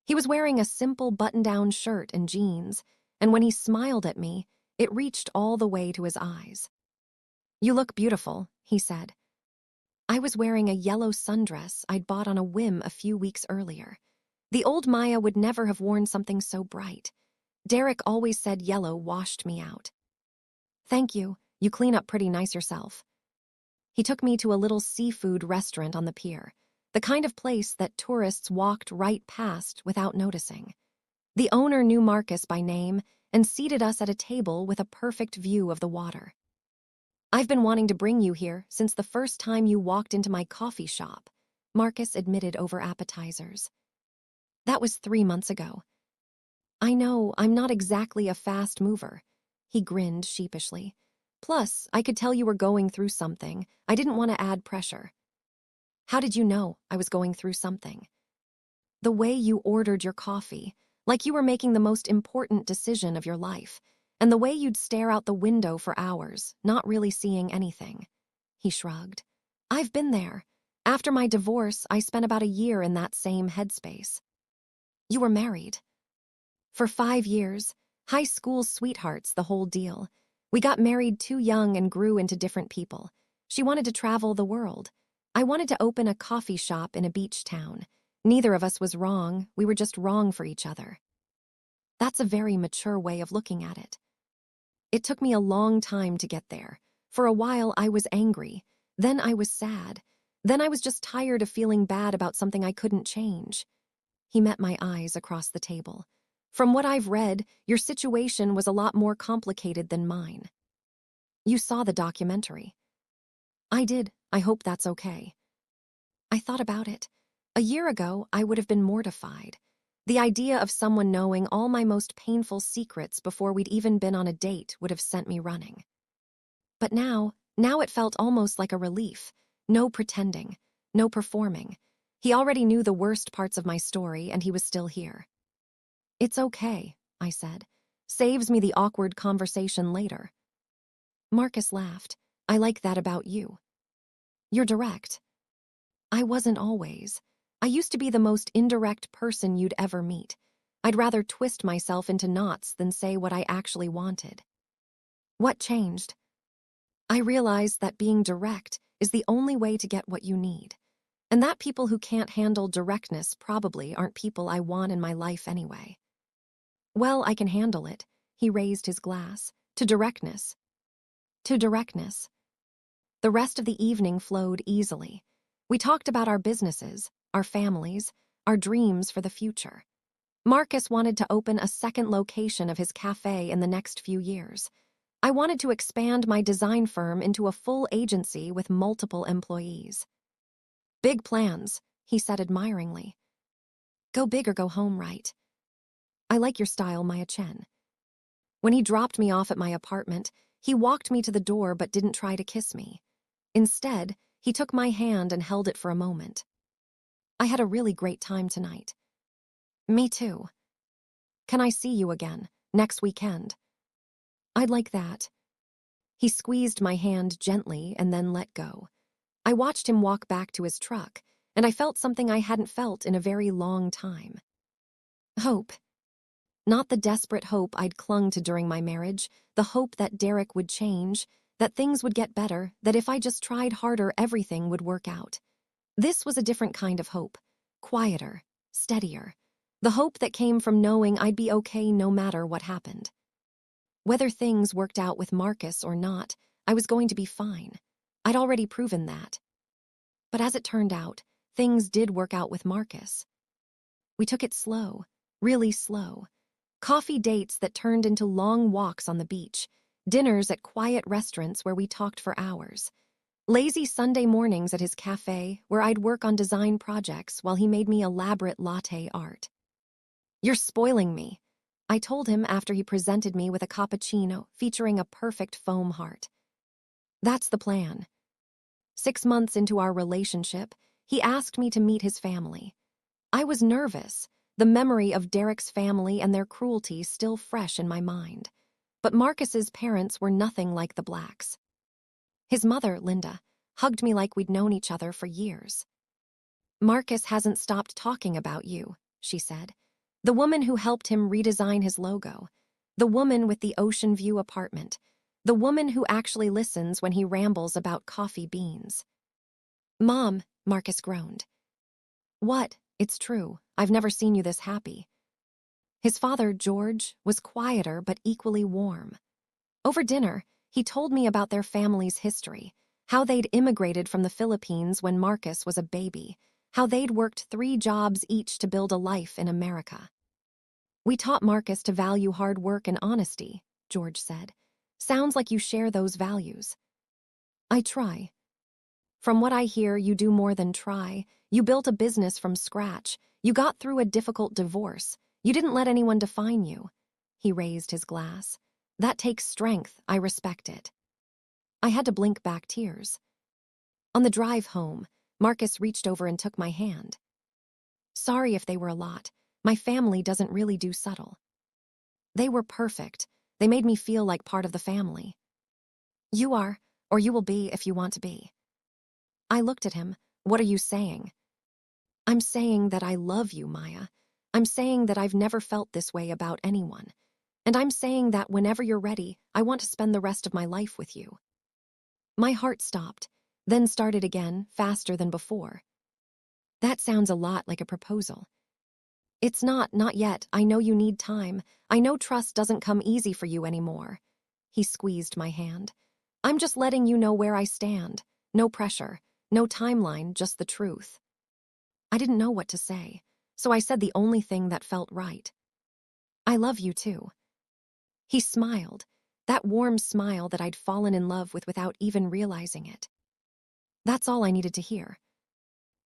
He was wearing a simple button-down shirt and jeans, and when he smiled at me, it reached all the way to his eyes. "You look beautiful," he said. I was wearing a yellow sundress I'd bought on a whim a few weeks earlier. The old Maya would never have worn something so bright. Derek always said yellow washed me out. "Thank you. You clean up pretty nice yourself." He took me to a little seafood restaurant on the pier, the kind of place that tourists walked right past without noticing. The owner knew Marcus by name and seated us at a table with a perfect view of the water. "I've been wanting to bring you here since the first time you walked into my coffee shop," Marcus admitted over appetizers. "That was 3 months ago." "I know, I'm not exactly a fast mover," he grinned sheepishly. "Plus, I could tell you were going through something. I didn't want to add pressure." "How did you know I was going through something?" "The way you ordered your coffee, like you were making the most important decision of your life, and the way you'd stare out the window for hours, not really seeing anything." He shrugged. "I've been there. After my divorce, I spent about a year in that same headspace." "You were married?" "For 5 years. High school sweethearts, the whole deal. We got married too young and grew into different people. She wanted to travel the world. I wanted to open a coffee shop in a beach town. Neither of us was wrong, we were just wrong for each other." That's a very mature way of looking at it. It took me a long time to get there. For a while I was angry, then I was sad, then I was just tired of feeling bad about something I couldn't change. He met my eyes across the table. "From what I've read, your situation was a lot more complicated than mine." "You saw the documentary." "I did. I hope that's okay." I thought about it. A year ago, I would have been mortified. The idea of someone knowing all my most painful secrets before we'd even been on a date would have sent me running. But now it felt almost like a relief. No pretending, no performing. He already knew the worst parts of my story, and he was still here. "It's okay," I said. "Saves me the awkward conversation later." Marcus laughed. "I like that about you. You're direct." "I wasn't always. I used to be the most indirect person you'd ever meet. I'd rather twist myself into knots than say what I actually wanted." "What changed?" "I realized that being direct is the only way to get what you need. And that people who can't handle directness probably aren't people I want in my life anyway." "Well, I can handle it." He raised his glass. "To directness." "To directness." The rest of the evening flowed easily. We talked about our businesses, our families, our dreams for the future. Marcus wanted to open a second location of his cafe in the next few years. I wanted to expand my design firm into a full agency with multiple employees. "Big plans," he said admiringly. "Go big or go home, right?" "I like your style, Maya Chen." When he dropped me off at my apartment, he walked me to the door but didn't try to kiss me. Instead, he took my hand and held it for a moment. "I had a really great time tonight." "Me too." "Can I see you again, next weekend?" "I'd like that." He squeezed my hand gently and then let go. I watched him walk back to his truck, and I felt something I hadn't felt in a very long time. Hope. Not the desperate hope I'd clung to during my marriage, the hope that Derek would change, that things would get better, that if I just tried harder, everything would work out. This was a different kind of hope, quieter, steadier. The hope that came from knowing I'd be okay no matter what happened. Whether things worked out with Marcus or not, I was going to be fine. I'd already proven that. But as it turned out, things did work out with Marcus. We took it slow, really slow. Coffee dates that turned into long walks on the beach, dinners at quiet restaurants where we talked for hours, lazy Sunday mornings at his cafe where I'd work on design projects while he made me elaborate latte art. "You're spoiling me," I told him after he presented me with a cappuccino featuring a perfect foam heart. That's the plan. 6 months into our relationship, he asked me to meet his family. I was nervous, the memory of Derek's family and their cruelty still fresh in my mind. But Marcus's parents were nothing like the Blacks. His mother, Linda, hugged me like we'd known each other for years. "Marcus hasn't stopped talking about you," she said. "The woman who helped him redesign his logo. The woman with the ocean view apartment. The woman who actually listens when he rambles about coffee beans." "Mom," Marcus groaned. "What? It's true. I've never seen you this happy." His father, George, was quieter but equally warm. Over dinner, he told me about their family's history, how they'd immigrated from the Philippines when Marcus was a baby, how they'd worked 3 jobs each to build a life in America. "We taught Marcus to value hard work and honesty," George said. "Sounds like you share those values." "I try." "From what I hear, you do more than try. You built a business from scratch. You got through a difficult divorce. You didn't let anyone define you." He raised his glass. "That takes strength. I respect it." I had to blink back tears. On the drive home, Marcus reached over and took my hand. "Sorry if they were a lot. My family doesn't really do subtle." "They were perfect. They made me feel like part of the family." "You are, or you will be if you want to be." I looked at him. "What are you saying?" "I'm saying that I love you, Maya. I'm saying that I've never felt this way about anyone. And I'm saying that whenever you're ready, I want to spend the rest of my life with you." My heart stopped, then started again, faster than before. "That sounds a lot like a proposal." "It's not yet. I know you need time. I know trust doesn't come easy for you anymore." He squeezed my hand. "I'm just letting you know where I stand. No pressure, no timeline, just the truth." I didn't know what to say, so I said the only thing that felt right. "I love you too." He smiled, that warm smile that I'd fallen in love with without even realizing it. That's all I needed to hear.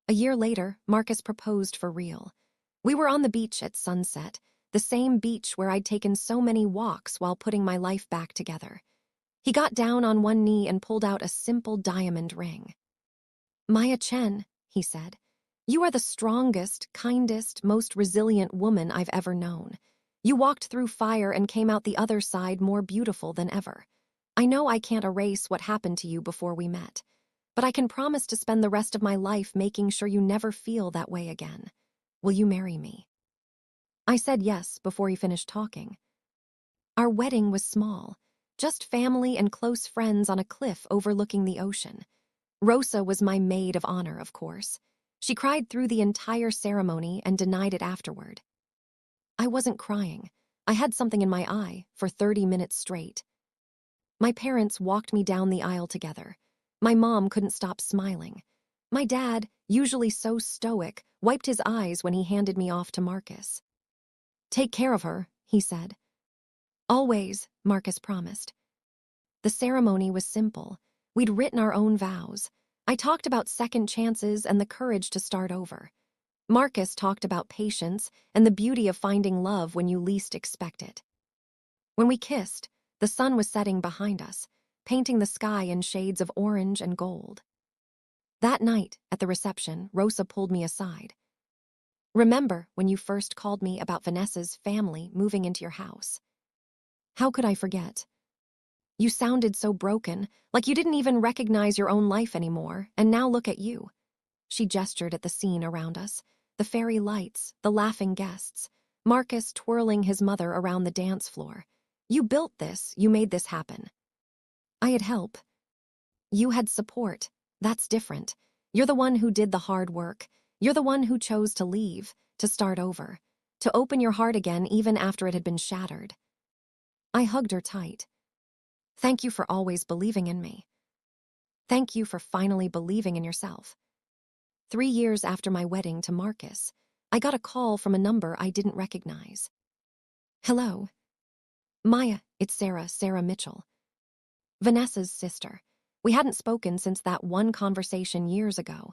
A year later, Marcus proposed for real. We were on the beach at sunset, the same beach where I'd taken so many walks while putting my life back together. He got down on one knee and pulled out a simple diamond ring. "Maya Chen," he said, "you are the strongest, kindest, most resilient woman I've ever known. You walked through fire and came out the other side more beautiful than ever. I know I can't erase what happened to you before we met, but I can promise to spend the rest of my life making sure you never feel that way again. Will you marry me?" I said yes before he finished talking. Our wedding was small, just family and close friends on a cliff overlooking the ocean. Rosa was my maid of honor, of course. She cried through the entire ceremony and denied it afterward. I wasn't crying. I had something in my eye for 30 minutes straight. My parents walked me down the aisle together. My mom couldn't stop smiling. My dad, usually so stoic, wiped his eyes when he handed me off to Marcus. "Take care of her," he said. "Always," Marcus promised. The ceremony was simple. We'd written our own vows. I talked about second chances and the courage to start over. Marcus talked about patience and the beauty of finding love when you least expect it. When we kissed, the sun was setting behind us, painting the sky in shades of orange and gold. That night, at the reception, Rosa pulled me aside. "Remember when you first called me about Vanessa's family moving into your house?" How could I forget? "You sounded so broken, like you didn't even recognize your own life anymore, and now look at you." She gestured at the scene around us, the fairy lights, the laughing guests, Marcus twirling his mother around the dance floor. "You built this, you made this happen." I had help. You had support. That's different. You're the one who did the hard work. You're the one who chose to leave, to start over, to open your heart again even after it had been shattered. I hugged her tight. "Thank you for always believing in me. Thank you for finally believing in yourself." 3 years after my wedding to Marcus, I got a call from a number I didn't recognize. Hello. Maya, it's Sarah Mitchell. Vanessa's sister. We hadn't spoken since that one conversation years ago.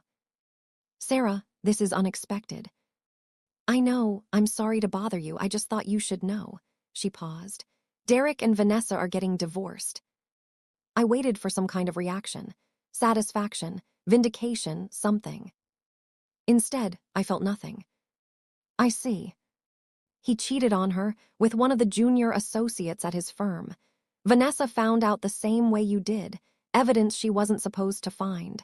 Sarah, this is unexpected. I know, I'm sorry to bother you, I just thought you should know. She paused. Derek and Vanessa are getting divorced. I waited for some kind of reaction. Satisfaction, vindication, something. Instead, I felt nothing. I see. He cheated on her with one of the junior associates at his firm. Vanessa found out the same way you did, evidence she wasn't supposed to find.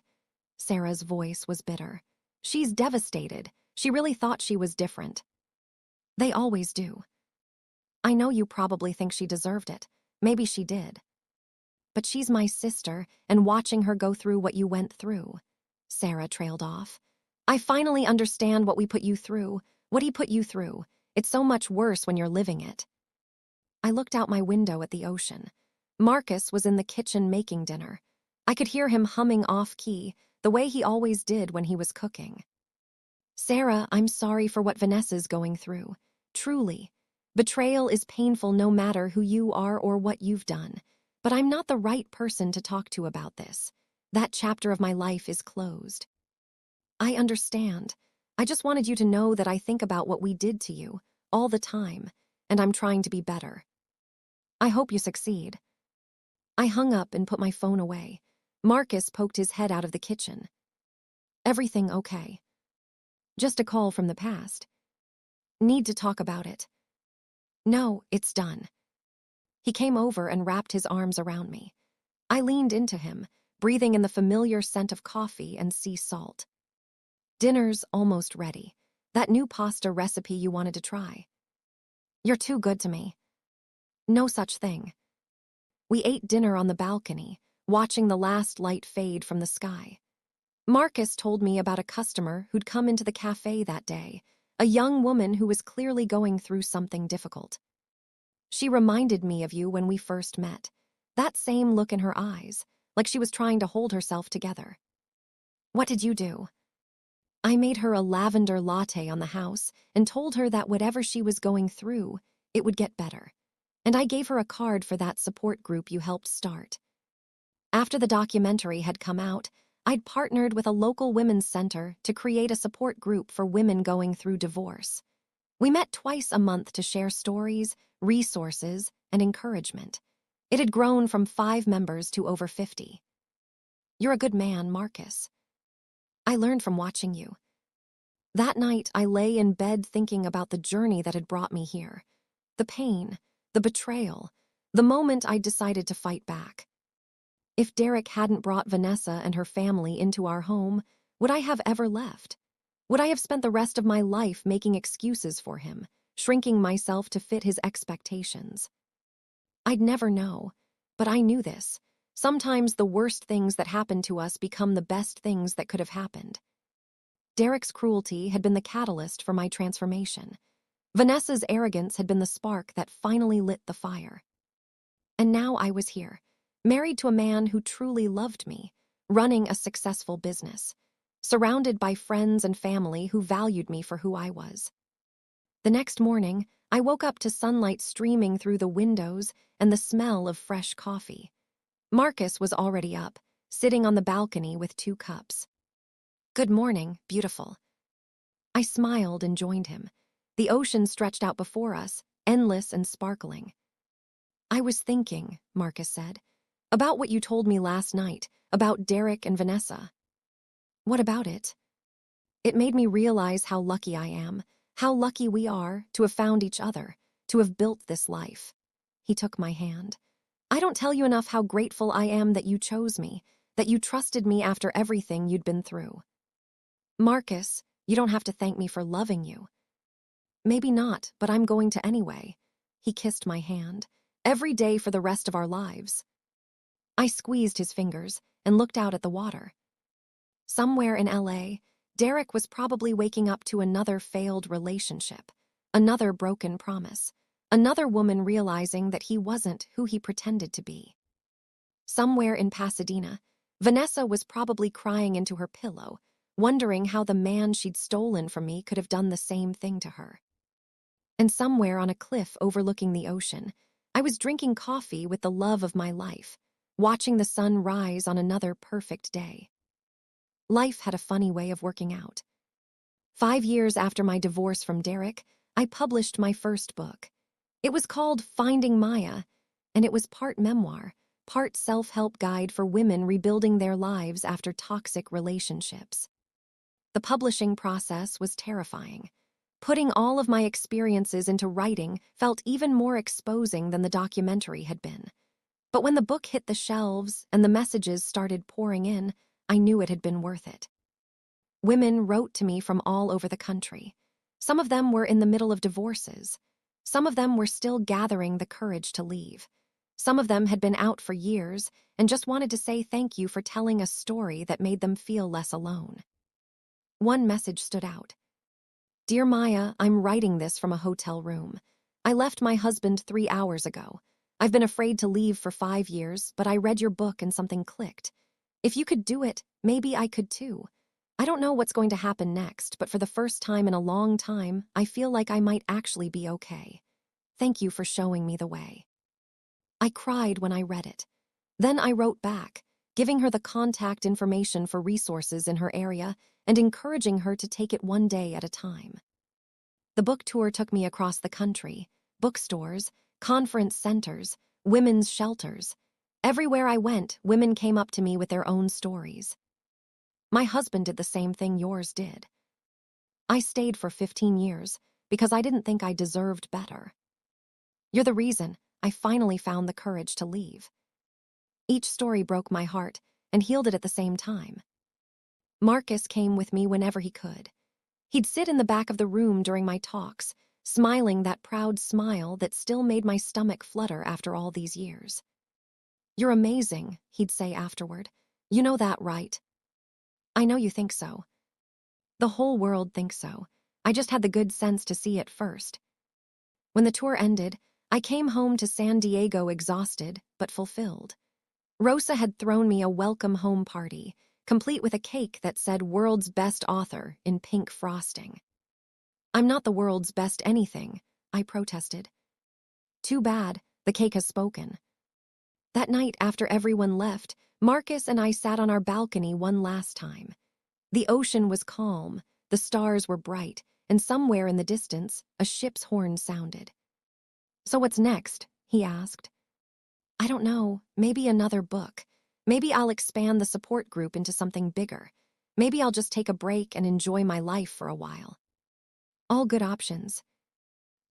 Sarah's voice was bitter. She's devastated. She really thought she was different. They always do. I know you probably think she deserved it. Maybe she did. But she's my sister, and watching her go through what you went through. Sarah trailed off. I finally understand what we put you through, what he put you through. It's so much worse when you're living it. I looked out my window at the ocean. Marcus was in the kitchen making dinner. I could hear him humming off-key, the way he always did when he was cooking. Sarah, I'm sorry for what Vanessa's going through. Truly. Betrayal is painful no matter who you are or what you've done. But I'm not the right person to talk to about this. That chapter of my life is closed. I understand. I just wanted you to know that I think about what we did to you, all the time, and I'm trying to be better. I hope you succeed. I hung up and put my phone away. Marcus poked his head out of the kitchen. Everything okay? Just a call from the past. Need to talk about it. No, it's done. He came over and wrapped his arms around me. I leaned into him, breathing in the familiar scent of coffee and sea salt. Dinner's almost ready. That new pasta recipe you wanted to try. You're too good to me. No such thing. We ate dinner on the balcony, watching the last light fade from the sky. Marcus told me about a customer who'd come into the cafe that day, a young woman who was clearly going through something difficult. She reminded me of you when we first met. That same look in her eyes, like she was trying to hold herself together. What did you do? I made her a lavender latte on the house and told her that whatever she was going through, it would get better. And I gave her a card for that support group you helped start. After the documentary had come out, I'd partnered with a local women's center to create a support group for women going through divorce. We met twice a month to share stories, resources, and encouragement. It had grown from 5 members to over 50. You're a good man, Marcus. I learned from watching you. That night, I lay in bed thinking about the journey that had brought me here. The pain, the betrayal, the moment I decided to fight back. If Derek hadn't brought Vanessa and her family into our home, would I have ever left? Would I have spent the rest of my life making excuses for him, shrinking myself to fit his expectations? I'd never know, but I knew this. Sometimes the worst things that happen to us become the best things that could have happened. Derek's cruelty had been the catalyst for my transformation. Vanessa's arrogance had been the spark that finally lit the fire. And now I was here, married to a man who truly loved me, running a successful business, surrounded by friends and family who valued me for who I was. The next morning, I woke up to sunlight streaming through the windows and the smell of fresh coffee. Marcus was already up, sitting on the balcony with 2 cups. Good morning, beautiful. I smiled and joined him. The ocean stretched out before us, endless and sparkling. I was thinking, Marcus said, about what you told me last night, about Derek and Vanessa. What about it? It made me realize how lucky I am, how lucky we are to have found each other, to have built this life. He took my hand. I don't tell you enough how grateful I am that you chose me, that you trusted me after everything you'd been through. Marcus, you don't have to thank me for loving you. Maybe not, but I'm going to anyway. He kissed my hand. Every day for the rest of our lives. I squeezed his fingers and looked out at the water. Somewhere in LA, Derek was probably waking up to another failed relationship, another broken promise, another woman realizing that he wasn't who he pretended to be. Somewhere in Pasadena, Vanessa was probably crying into her pillow, wondering how the man she'd stolen from me could have done the same thing to her. And somewhere on a cliff overlooking the ocean, I was drinking coffee with the love of my life, watching the sun rise on another perfect day. Life had a funny way of working out. 5 years after my divorce from Derek, I published my first book. It was called Finding Maya, and it was part memoir, part self-help guide for women rebuilding their lives after toxic relationships. The publishing process was terrifying. Putting all of my experiences into writing felt even more exposing than the documentary had been. But when the book hit the shelves and the messages started pouring in, I knew it had been worth it. Women wrote to me from all over the country. Some of them were in the middle of divorces. Some of them were still gathering the courage to leave. Some of them had been out for years and just wanted to say thank you for telling a story that made them feel less alone. One message stood out. Dear Maya, I'm writing this from a hotel room. I left my husband 3 hours ago. I've been afraid to leave for 5 years, but I read your book and something clicked. If you could do it, maybe I could too. I don't know what's going to happen next, but for the first time in a long time, I feel like I might actually be okay. Thank you for showing me the way. I cried when I read it. Then I wrote back, giving her the contact information for resources in her area and encouraging her to take it one day at a time. The book tour took me across the country, bookstores, conference centers, women's shelters. Everywhere I went, women came up to me with their own stories. My husband did the same thing yours did. I stayed for 15 years because I didn't think I deserved better. You're the reason I finally found the courage to leave. Each story broke my heart and healed it at the same time. Marcus came with me whenever he could. He'd sit in the back of the room during my talks, smiling that proud smile that still made my stomach flutter after all these years. You're amazing, he'd say afterward. You know that, right? I know you think so. The whole world thinks so. I just had the good sense to see it first. When the tour ended, I came home to San Diego exhausted but fulfilled. Rosa had thrown me a welcome home party, complete with a cake that said World's Best Author in pink frosting. I'm not the world's best anything, I protested. Too bad, the cake has spoken. That night after everyone left, Marcus and I sat on our balcony one last time. The ocean was calm, the stars were bright, and somewhere in the distance, a ship's horn sounded. So what's next? He asked. I don't know, maybe another book. Maybe I'll expand the support group into something bigger. Maybe I'll just take a break and enjoy my life for a while. All good options.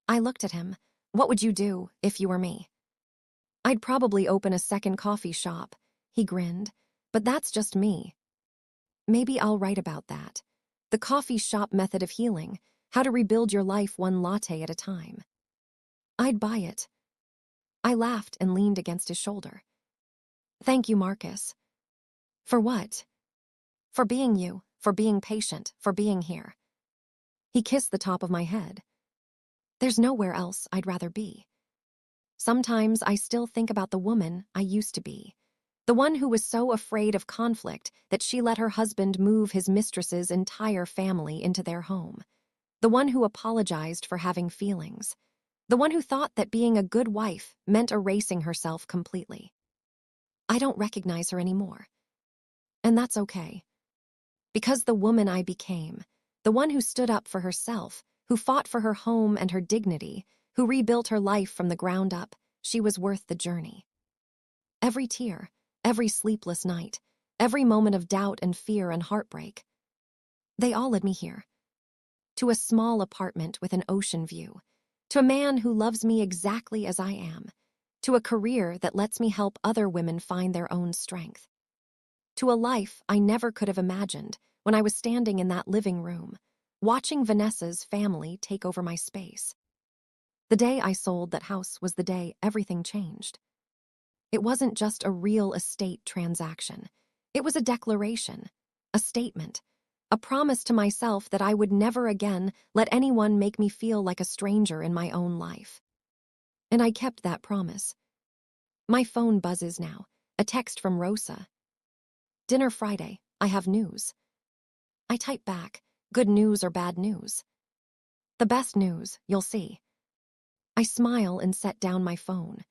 I looked at him. What would you do if you were me? I'd probably open a second coffee shop, he grinned. But that's just me. Maybe I'll write about that. The coffee shop method of healing, how to rebuild your life one latte at a time. I'd buy it. I laughed and leaned against his shoulder. Thank you, Marcus. For what? For being you, for being patient, for being here. He kissed the top of my head. There's nowhere else I'd rather be. Sometimes I still think about the woman I used to be. The one who was so afraid of conflict that she let her husband move his mistress's entire family into their home. The one who apologized for having feelings. The one who thought that being a good wife meant erasing herself completely. I don't recognize her anymore. And that's okay. Because the woman I became, the one who stood up for herself, who fought for her home and her dignity, who rebuilt her life from the ground up, she was worth the journey. Every tear, every sleepless night, every moment of doubt and fear and heartbreak. They all led me here. To a small apartment with an ocean view. To a man who loves me exactly as I am. To a career that lets me help other women find their own strength. To a life I never could have imagined when I was standing in that living room, watching Vanessa's family take over my space. The day I sold that house was the day everything changed. It wasn't just a real estate transaction. It was a declaration, a statement, a promise to myself that I would never again let anyone make me feel like a stranger in my own life. And I kept that promise. My phone buzzes now, a text from Rosa. Dinner Friday, I have news. I type back, good news or bad news? The best news, you'll see. I smile and set down my phone.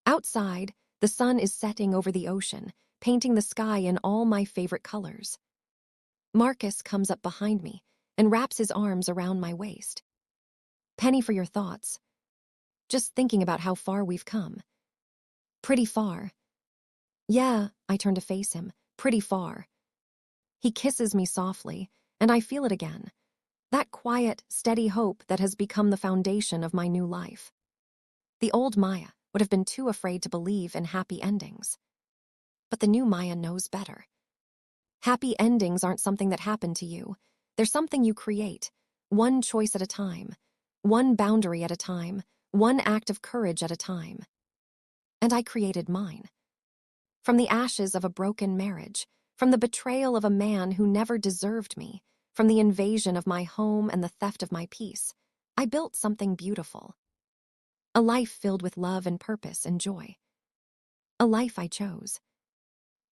Outside, the sun is setting over the ocean, painting the sky in all my favorite colors. Marcus comes up behind me and wraps his arms around my waist. Penny for your thoughts. Just thinking about how far we've come. Pretty far. Yeah, I turn to face him. Pretty far. He kisses me softly, and I feel it again. That quiet, steady hope that has become the foundation of my new life. The old Maya would have been too afraid to believe in happy endings. But the new Maya knows better. Happy endings aren't something that happen to you. They're something you create, one choice at a time, one boundary at a time, one act of courage at a time. And I created mine. From the ashes of a broken marriage, from the betrayal of a man who never deserved me, from the invasion of my home and the theft of my peace, I built something beautiful. A life filled with love and purpose and joy. A life I chose.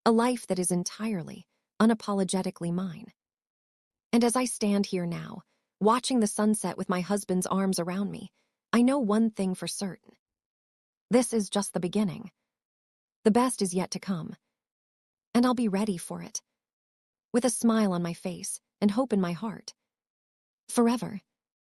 A life that is entirely, unapologetically mine. And as I stand here now, watching the sunset with my husband's arms around me, I know one thing for certain. This is just the beginning. The best is yet to come. And I'll be ready for it. With a smile on my face and hope in my heart. Forever.